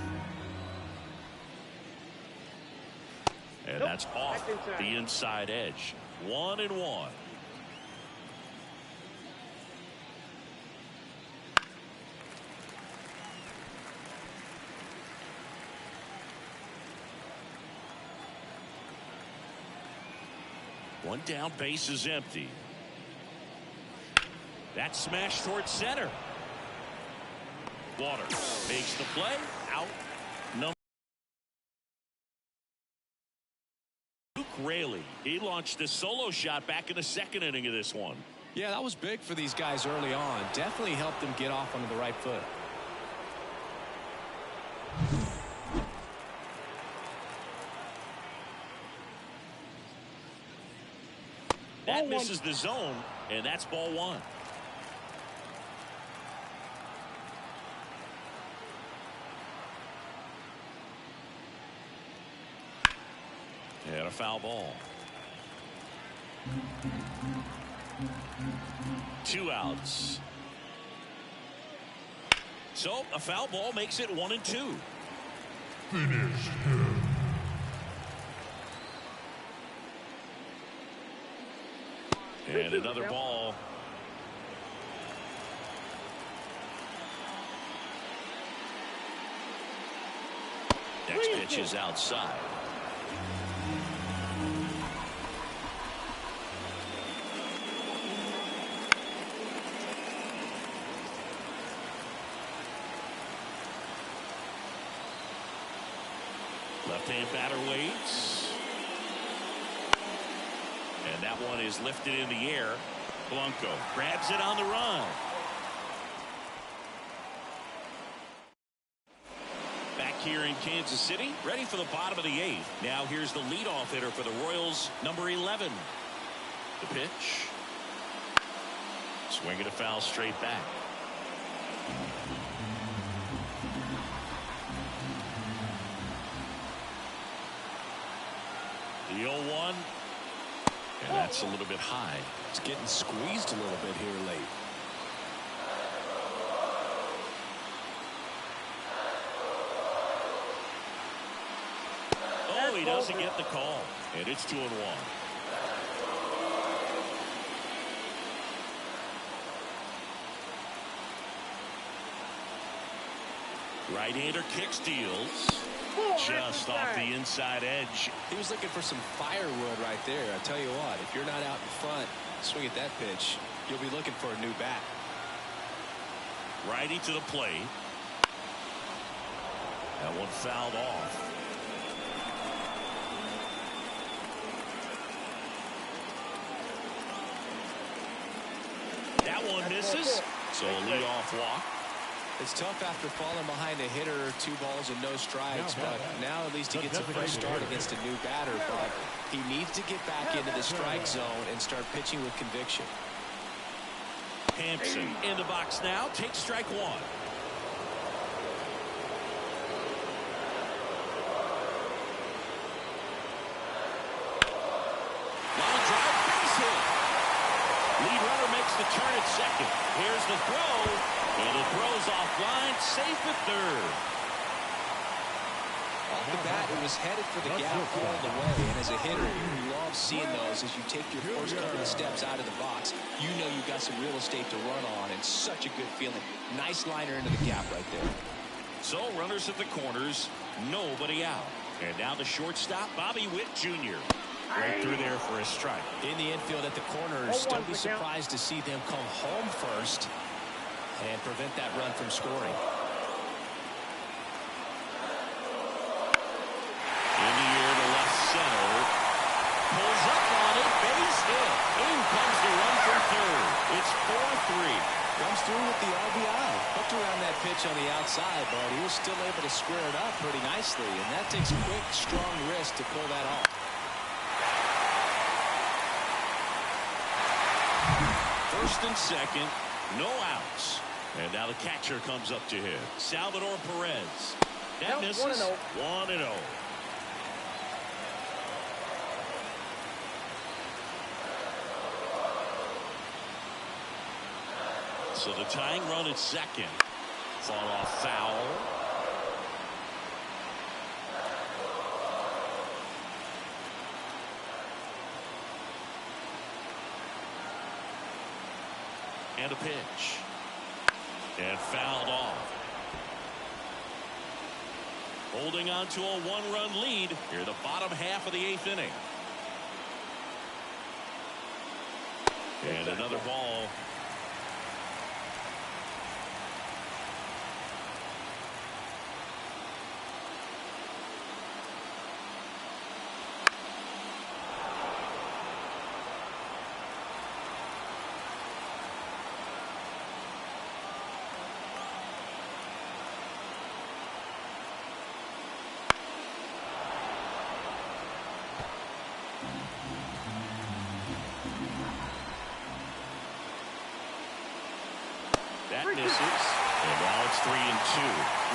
And that's off the inside edge. 1-1. One down, base is empty. That smash towards center. Waters makes the play. Out. Number Luke Raley. He launched a solo shot back in the second inning of this one. Yeah, that was big for these guys early on. Definitely helped them get off onto the right foot. That misses the zone, and that's ball one. And a foul ball. 2 outs. So a foul ball makes it 1-2. Finish him. And another ball. Next pitch is outside. Left-hand batter waits. And that one is lifted in the air. Blanco grabs it on the run. Back here in Kansas City, ready for the bottom of the 8th. Now here's the leadoff hitter for the Royals, number 11. The pitch. Swinging a foul straight back. The 0-1. And that's a little bit high. It's getting squeezed a little bit here late. Oh, he doesn't get the call. And it's 2-1. Right-hander kicks, deals. Just off the inside edge. He was looking for some firewood right there. I tell you what, if you're not out in front, swing at that pitch, you'll be looking for a new bat. Righty to the plate. That one fouled off. That one misses. So a leadoff walk. It's tough after falling behind a hitter, 2 balls and no strikes, but now at least he gets a fresh start against a new batter. But he needs to get back into the strike zone and start pitching with conviction. Hampson in the box now, takes strike 1. Line drive, base hit. Lead runner makes the turn at second. Here's the throw. And it throws offline, safe at third. Off the bat, it was headed for the gap all the way. And as a hitter, you love seeing those as you take your first couple of steps out of the box. You know you've got some real estate to run on, and such a good feeling. Nice liner into the gap right there. So runners at the corners, nobody out. And now the shortstop, Bobby Witt Jr. Right through there for a strike. In the infield at the corners, don't be surprised to see them come home first and prevent that run from scoring. In the air to left center. Pulls up on it, base hit. In comes the run from third. It's 4-3. Comes through with the RBI. Hooked around that pitch on the outside, but he was still able to square it up pretty nicely. And that takes quick, strong wrist to pull that off. First and second, no outs. And now the catcher comes up to him, Salvador Perez. That misses. 1-0. So the tying run at second. Fought off foul. And a pitch. And fouled off. Holding on to a 1-run lead here the bottom half of the 8th inning. And another ball. That misses. And now it's 3-2.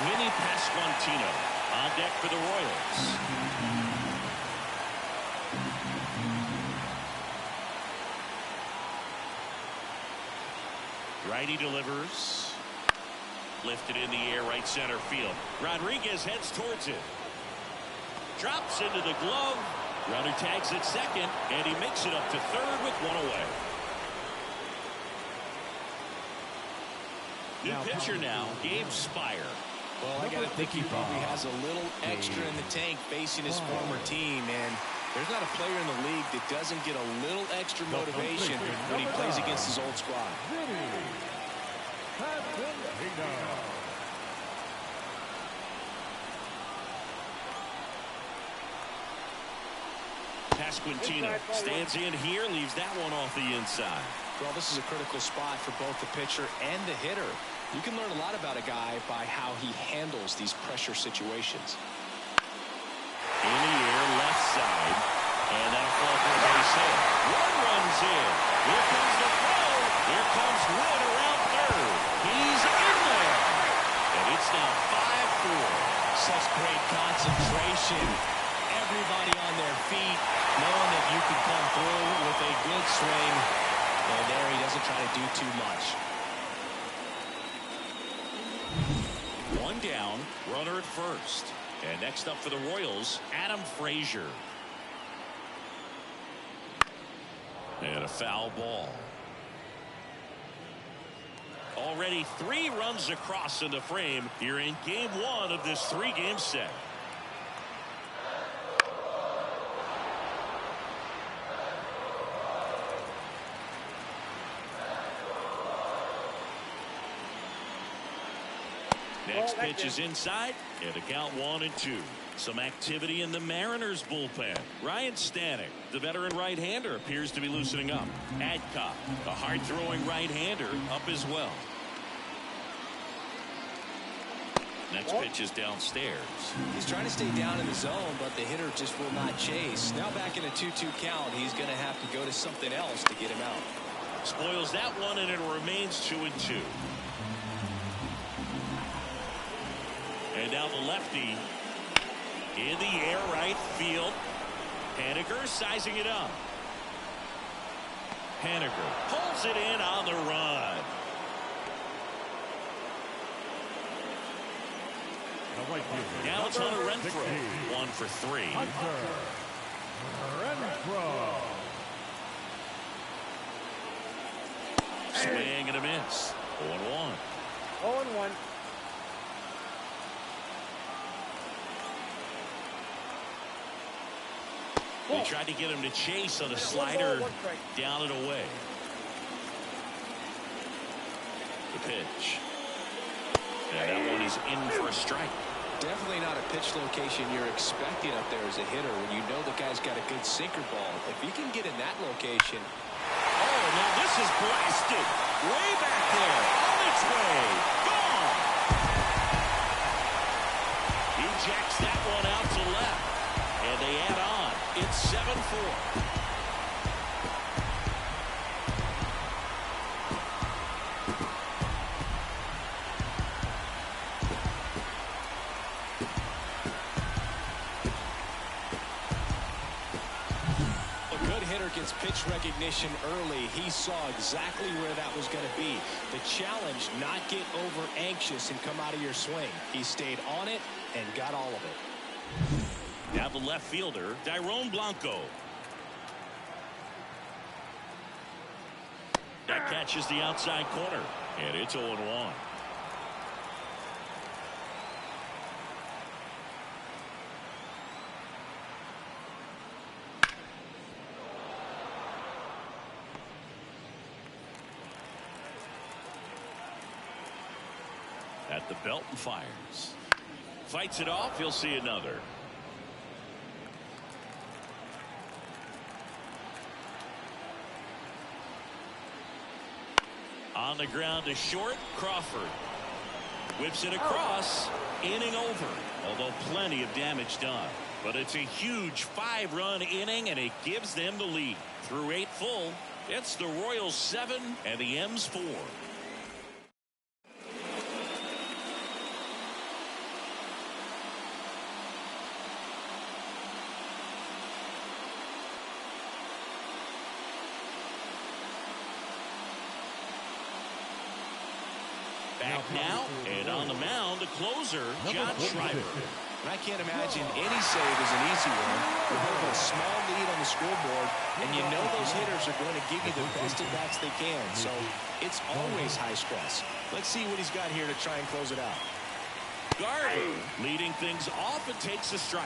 Vinny Pasquantino on deck for the Royals. Righty delivers. Lifted in the air, right center field. Rodriguez heads towards it. Drops into the glove. Runner tags at second, and he makes it up to third with one away. New pitcher now, Gabe Spire. Well, I got to think he probably has a little extra in the tank facing his former team, and there's not a player in the league that doesn't get a little extra motivation when he plays against his old squad. Pasquantino stands in here, leaves that one off the inside. Well, this is a critical spot for both the pitcher and the hitter. You can learn a lot about a guy by how he handles these pressure situations. In the air, left side, and that'll fall for a base hit. One runs in. Here comes the throw. Here comes Wood around third. He's in there. And it's now 5-4. Such great concentration. Everybody on their feet, knowing that you can come through with a good swing. And there he doesn't try to do too much. One down, runner at first. And next up for the Royals, Adam Frazier. And a foul ball. Already 3 runs across in the frame here in game 1 of this 3-game set. Next pitch is inside, and the count 1-2. Some activity in the Mariners bullpen. Ryan Stanek, the veteran right-hander, appears to be loosening up. Adcock, a hard-throwing right-hander, up as well. Next pitch is downstairs. He's trying to stay down in the zone, but the hitter just will not chase. Now back in a 2-2 count, he's going to have to go to something else to get him out. Spoils that one, and it remains 2-2. And now the lefty in the air, right field. Haniger sizing it up. Haniger pulls it in on the run. Now it's Hunter Renfroe. 1 for 3. Swing and a miss. 0-1. 0-1. They tried to get him to chase on a slider, down and away. The pitch. And that one is in for a strike. Definitely not a pitch location you're expecting up there as a hitter when you know the guy's got a good sinker ball. If he can get in that location. Oh, now this is blasted. Way back there. On its way. Gone. He jacks that one out to left. And they add on. It's 7-4. Gets pitch recognition early. He saw exactly where that was going to be. The challenge, not get over anxious and come out of your swing. He stayed on it and got all of it. Now the left fielder, Dairon Blanco. That catches the outside corner, and it's 0-1. At the belt and fires. Fights it off. He'll see another. On the ground to short. Crawford whips it across. Inning over. Although plenty of damage done. But it's a huge 5-run inning, and it gives them the lead. Through 8 full, it's the Royals 7 and the M's 4. Back now, and on the mound, the closer, John Schreiber. I can't imagine any save is an easy one. You're holding a small lead on the scoreboard, and you know those hitters are going to give you the best at bats they can. So it's always high stress. Let's see what he's got here to try and close it out. Garver leading things off and takes a strike.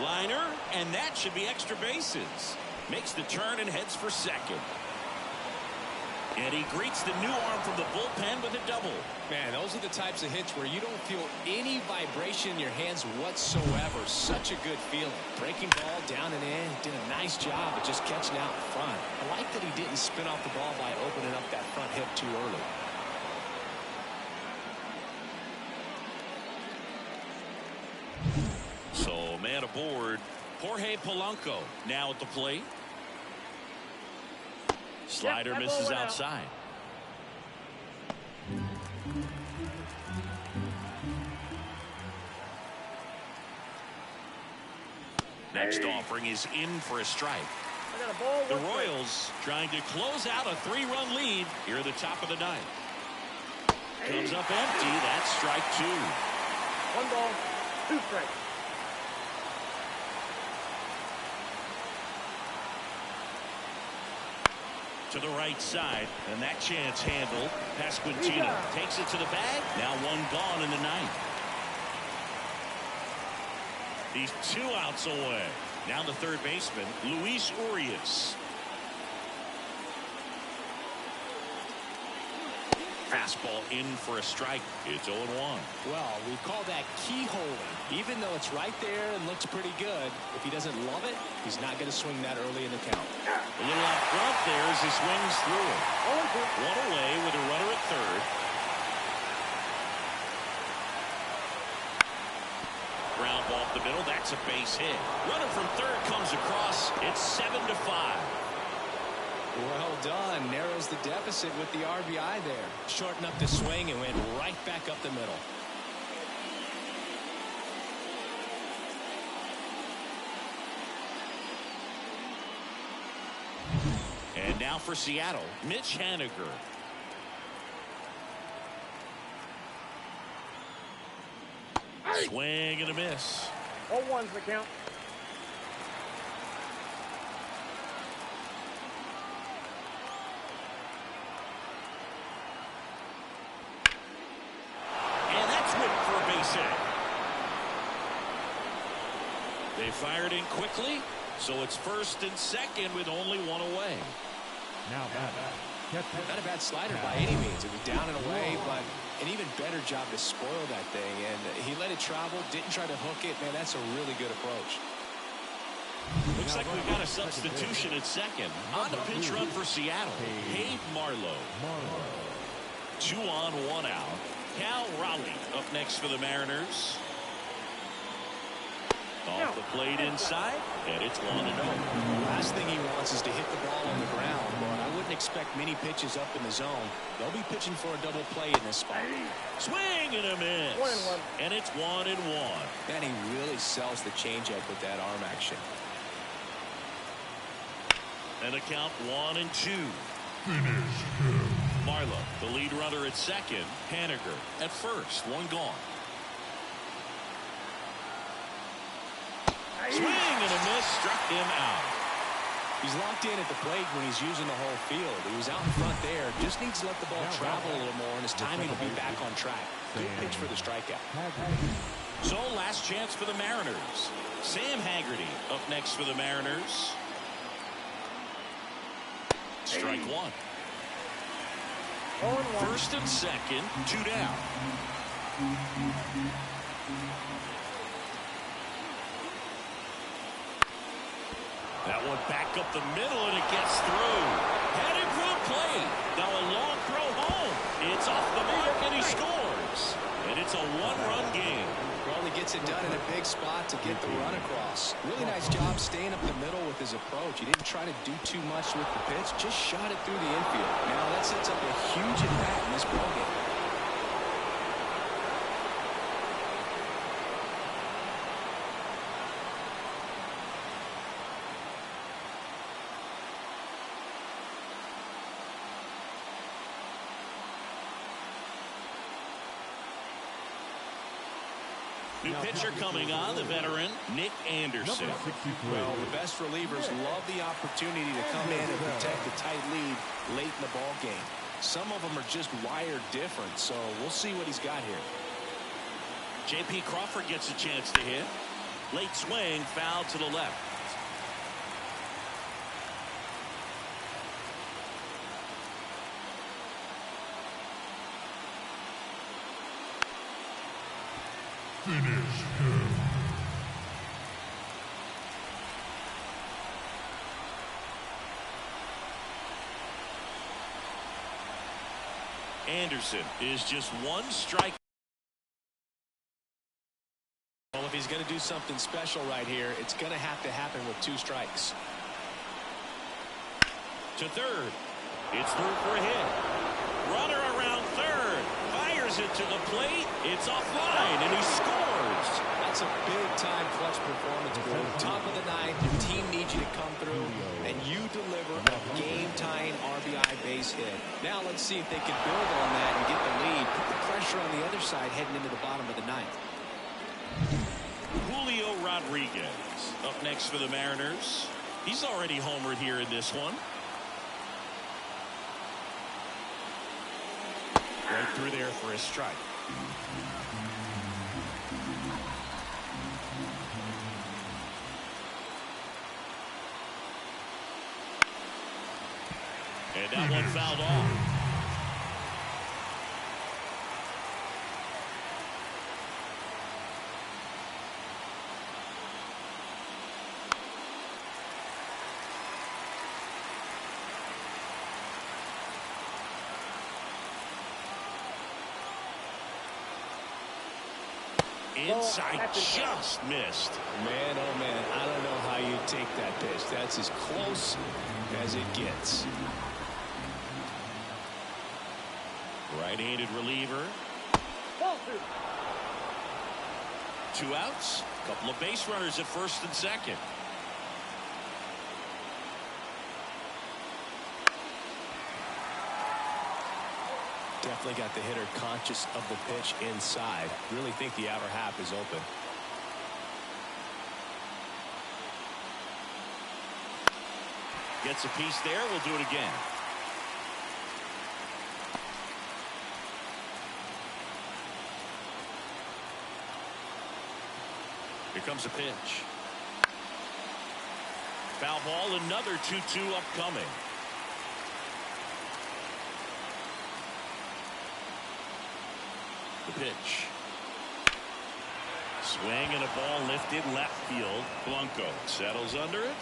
Liner, and that should be extra bases. Makes the turn and heads for second. And he greets the new arm from the bullpen with a double. Man, those are the types of hits where you don't feel any vibration in your hands whatsoever. Such a good feeling. Breaking ball down and in. Did a nice job of just catching out in front. I like that he didn't spin off the ball by opening up that front hip too early. So, man aboard, Jorge Polanco now at the plate. Slider misses outside. Next offering is in for a strike. The Royals trying to close out a 3-run lead here at the top of the ninth. Comes up empty. That's strike 2. 1 ball, 2 strikes. To the right side, and that chance handled. Pasquantino takes it to the bag. Now 1 gone in the ninth. He's 2 outs away. Now the third baseman, Luis Urias. Fastball in for a strike. It's 0-1. Well, we call that keyholing. Even though it's right there and looks pretty good, if he doesn't love it, he's not going to swing that early in the count. A little out front there as he swings through it. 1 away with a runner at third. Ground ball up the middle. That's a base hit. Runner from third comes across. It's 7-5. Well done. Narrows the deficit with the RBI there. Shortened up the swing and went right back up the middle. And now for Seattle, Mitch Haniger. Swing and a miss. 0-1's the count. And that's whipped for a base hit. They fired in quickly, so it's first and second with only 1 away. Now Not a bad slider by any means. It was down and away, but an even better job to spoil that thing. And he let it travel, didn't try to hook it. Man, that's a really good approach. Looks like we've got a substitution at second. On the pinch run for Seattle, Cade Marlowe. 2 on, 1 out. Cal Raleigh up next for the Mariners. Off the plate inside, and it's 1-0. Last thing he wants is to hit the ball on the ground, but I wouldn't expect many pitches up in the zone. They'll be pitching for a double play in this spot. Swing and a miss. 1-1. And it's 1-1. And he really sells the changeup with that arm action. And a count 1-2. Finish him. Marlowe, the lead runner at second. Haniger at first. 1 gone. Swing and a miss, struck him out. He's locked in at the plate when he's using the whole field. He was out in front there. Just needs to let the ball travel a little more, and his timing will be back on track. Good pitch for the strikeout. So last chance for the Mariners. Sam Haggerty up next for the Mariners. Strike 1. 0-1. First and second, 2 down. That one back up the middle, and it gets through. Headed for the plate. Now a long throw home. It's off the mark, and he scores. And it's a 1-run game. Well, he gets it done in a big spot to get the run across. Really nice job staying up the middle with his approach. He didn't try to do too much with the pitch, just shot it through the infield. Now that sets up a huge impact in this ballgame. New pitcher coming on, the veteran, Nick Anderson. Well, the best relievers love the opportunity to come in and protect a tight lead late in the ball game. Some of them are just wired different, so we'll see what he's got here. J.P. Crawford gets a chance to hit. Late swing, foul to the left. Finish him. Anderson is just one strike. Well, if he's going to do something special right here, it's going to have to happen with 2 strikes. To third. It's through for a hit. Runner around third. Fires it to the plate. It's offline, and he scores. That's a big-time clutch performance, Boone. Top of the 9th, your team needs you to come through, and you deliver a game-tying RBI base hit. Now let's see if they can build on that and get the lead. Put the pressure on the other side heading into the bottom of the 9th. Julio Rodriguez up next for the Mariners. He's already homered here in this one. Right through there for a strike. And that one fouled off. Inside, just missed. Man, oh man, I don't know how you take that pitch. That's as close as it gets. Right-handed reliever. 2 outs. A couple of base runners at first and second. Definitely got the hitter conscious of the pitch inside. Really think the outer half is open. Gets a piece there. We'll do it again. Here comes a pitch. Foul ball, another 2-2 upcoming. The pitch. Swing and a ball lifted left field. Blanco settles under it.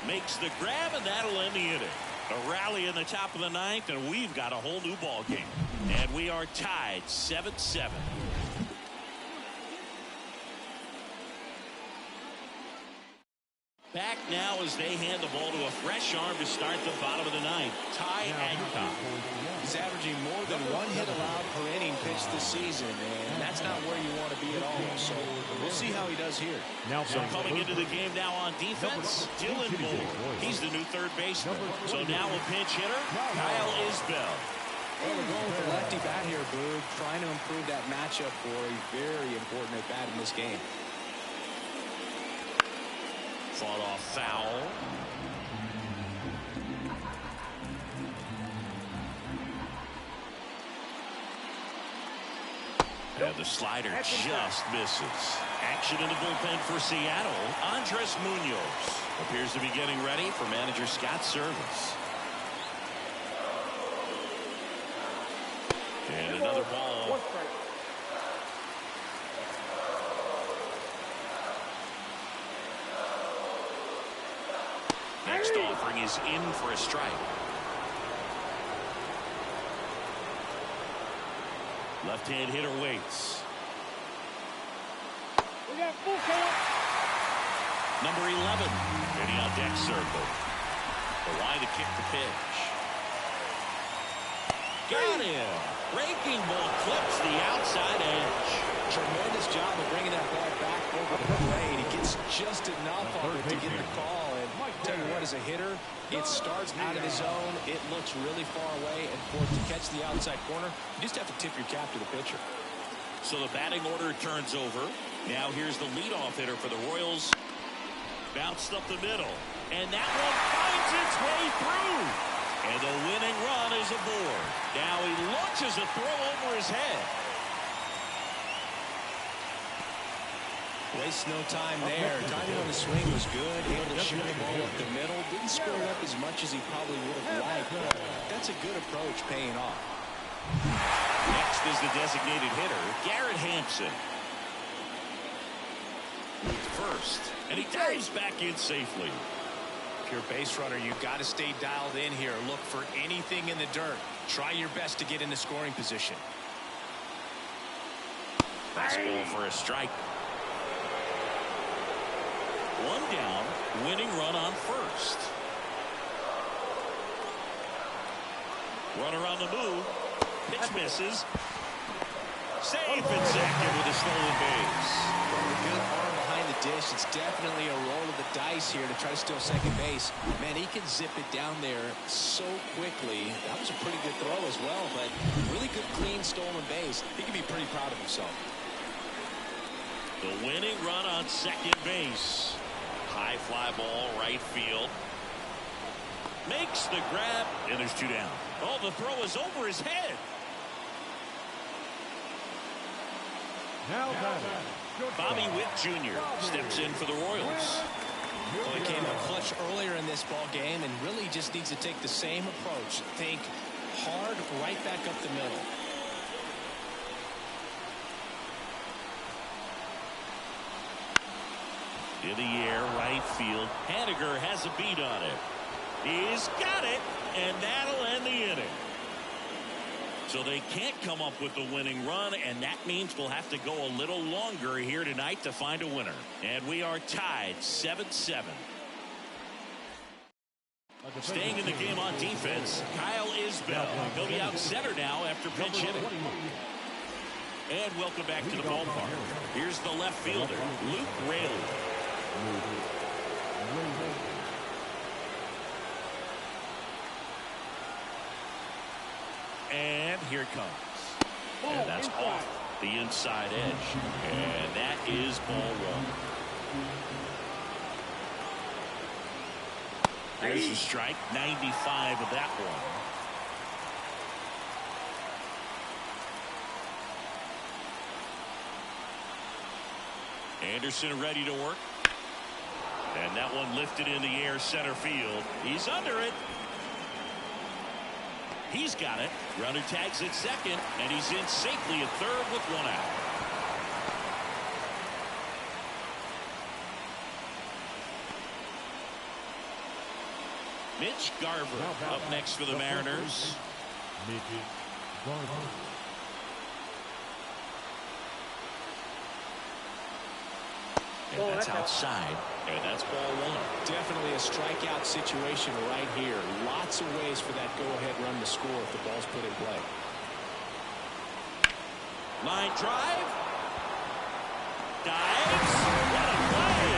Makes the grab, and that'll end the inning. A rally in the top of the 9th, and we've got a whole new ball game. And we are tied 7-7. Back now as they hand the ball to a fresh arm to start the bottom of the 9th. Ty Adcock. He's averaging more than 1 hit allowed per inning pitched this season, and that's not where you want to be at all. So we'll see how he does here. So coming into the game now on defense, Dylan Moore. He's the new third baseman. So now a pinch hitter, Kyle Isbell. Well, we're going with the lefty bat here, Boog, trying to improve that matchup for a very important at bat in this game. Fought off foul. And the slider just misses. Action in the bullpen for Seattle. Andres Munoz appears to be getting ready for manager Scott's service. And another ball. Next offering is in for a strike. Left-hand hitter waits. We got full count. Number 11 hitting on deck circle. The line to kick the pitch. Got him. Breaking ball clips the outside edge. Tremendous job of bringing that ball back over the plate. He gets just enough of it to get the call. And tell you what, as a hitter, it starts out of the zone. It looks really far away. And for it to catch the outside corner, you just have to tip your cap to the pitcher. So the batting order turns over. Now here's the leadoff hitter for the Royals. Bounced up the middle. And that one finds its way through. And the winning run is aboard. Now he launches a throw over his head. Wastes no time there. Timing on the swing was good. Able to shoot the ball up the middle. Didn't score it up as much as he probably would have liked. But that's a good approach, paying off. Next is the designated hitter, Garrett Hampson. Moved first, and he dives back in safely. If you're a base runner, you've got to stay dialed in here. Look for anything in the dirt. Try your best to get into scoring position. Fastball for a strike. One down, winning run on first. Runner on the move. Pitch misses. Safe and second with a stolen base. With a good arm behind the dish, it's definitely a roll of the dice here to try to steal second base. Man, he can zip it down there so quickly. That was a pretty good throw as well, but really good, clean, stolen base. He can be pretty proud of himself. The winning run on second base. High fly ball, right field. Makes the grab, and there's two down. Oh, the throw is over his head. Now Bobby Witt Jr. steps in for the Royals. Well, he came up clutch earlier in this ball game and really just needs to take the same approach. Think hard right back up the middle. In the air, right field. Haniger has a beat on it. He's got it, and that'll end the inning. So they can't come up with the winning run, and that means we'll have to go a little longer here tonight to find a winner. And we are tied 7-7. Staying in the game on defense, Kyle Isbell. He'll be out center now after pinch hitting. And welcome back to the ballpark. Here's the left fielder, Luke Raley. And here it comes. And that's off the inside edge. And that is ball one. There's a strike, 95 of that one. Anderson ready to work. And that one lifted in the air, center field. He's under it. He's got it. Runner tags at second, and he's in safely at third with one out. Mitch Garver up next for the Mariners. And that's outside, and that's ball one. Definitely a strikeout situation right here. Lots of ways for that go-ahead run to score if the ball's put in play. Line drive. Dives. What a play.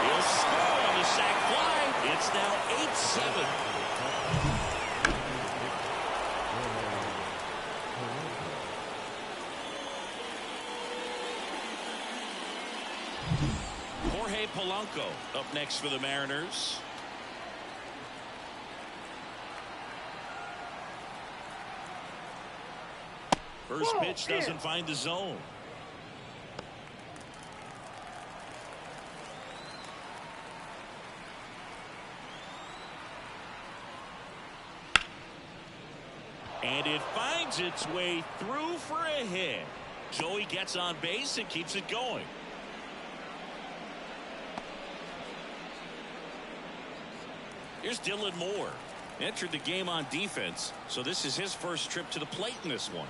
He'll score on the sac fly. It's now 8-7. Polanco up next for the Mariners. First pitch doesn't find the zone. And it finds its way through for a hit. So he gets on base and keeps it going. Here's Dylan Moore. Entered the game on defense, so this is his first trip to the plate in this one.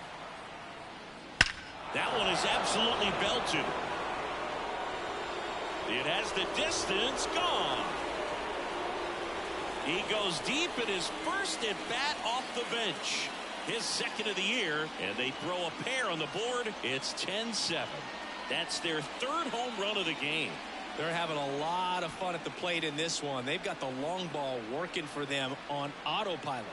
That one is absolutely belted. It has the distance, gone. He goes deep in his first at bat off the bench. His second of the year, and they throw a pair on the board. It's 10-7. That's their third home run of the game. They're having a lot of fun at the plate in this one. They've got the long ball working for them on autopilot.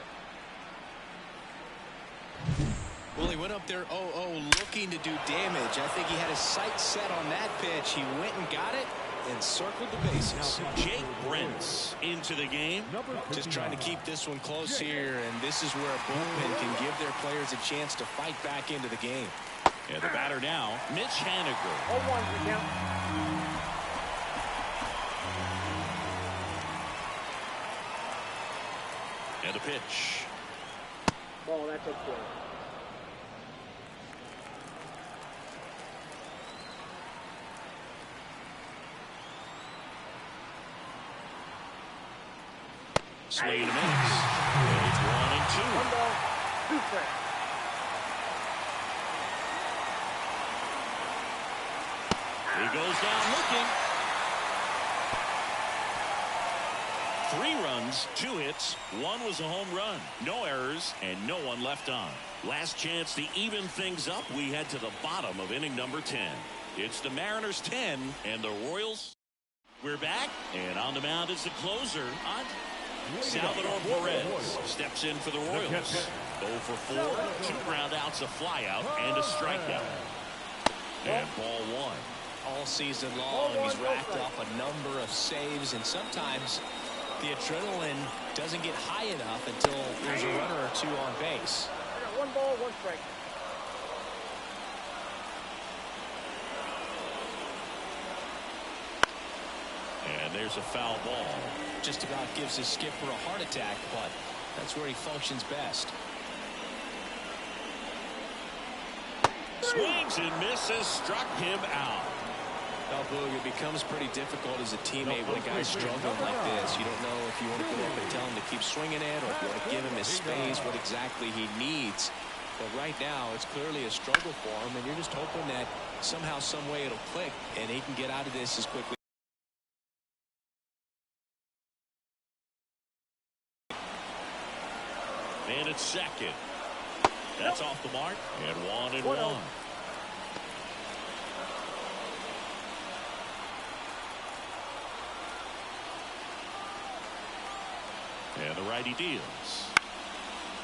Well, he went up there 0-0 looking looking to do damage. I think he had his sights set on that pitch. He went and got it and circled the bases. Jake Brent's into the game. Just trying to keep this one close here, and this is where a bullpen can give their players a chance to fight back into the game. And the batter now, Mitch Haniger. 0-1 the count. And the pitch. Ball, that's okay. Swing and a miss. And it's 1-2. 1 ball, 2 strikes. He goes down looking. 3 runs, 2 hits, 1 was a home run. No errors and no one left on. Last chance to even things up. We head to the bottom of inning number 10. It's the Mariners 10 and the Royals. We're back, and on the mound is the closer. Salvador Perez steps in for the Royals. 0 for 4, 2 ground outs, a flyout, and a strikeout. And ball 1. All season long, he's racked up a number of saves, and sometimes the adrenaline doesn't get high enough until there's a runner or 2 on base. I got 1 ball, 1 strike. And there's a foul ball. Just about gives his skipper a heart attack, but that's where he functions best. Swings and misses, struck him out. Now, Boog, it becomes pretty difficult as a teammate when a guy's struggling like this. You don't know if you want to go up and tell him to keep swinging it, or if you want to give him his space, what exactly he needs. But right now, it's clearly a struggle for him, and you're just hoping that somehow, some way it'll click, and he can get out of this as quickly. And it's second. That's off the mark, and 1-1. And the righty deals.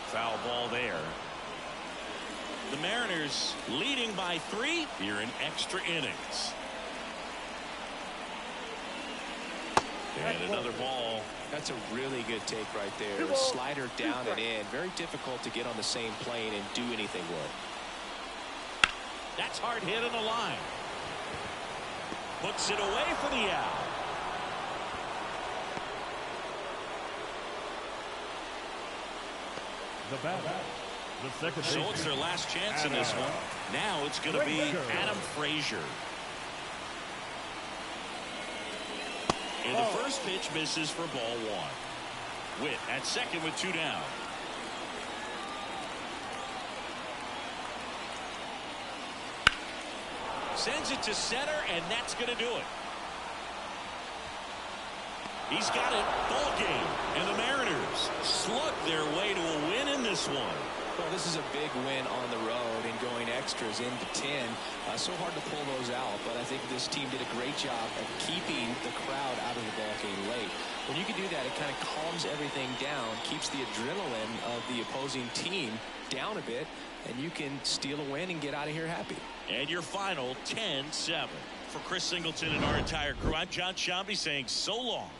Foul ball there. The Mariners leading by 3 here in extra innings. And another ball. That's a really good take right there. A slider down and in. Very difficult to get on the same plane and do anything with. That's hard hit on the line. Puts it away for the out. The batter, the second So it's their last chance in this one. Now it's going to be Adam Frazier. And the first pitch misses for ball 1. Witt at second with 2 down. Sends it to center, and that's going to do it. He's got it. Ball game. And the Mariners slug their way to a win in this one. Well, this is a big win on the road and going extras into 10. So hard to pull those out, but I think this team did a great job of keeping the crowd out of the ball game late. When you can do that, it kind of calms everything down, keeps the adrenaline of the opposing team down a bit, and you can steal a win and get out of here happy. And your final 10-7. For Chris Singleton and our entire crew, I'm John Shambi saying so long.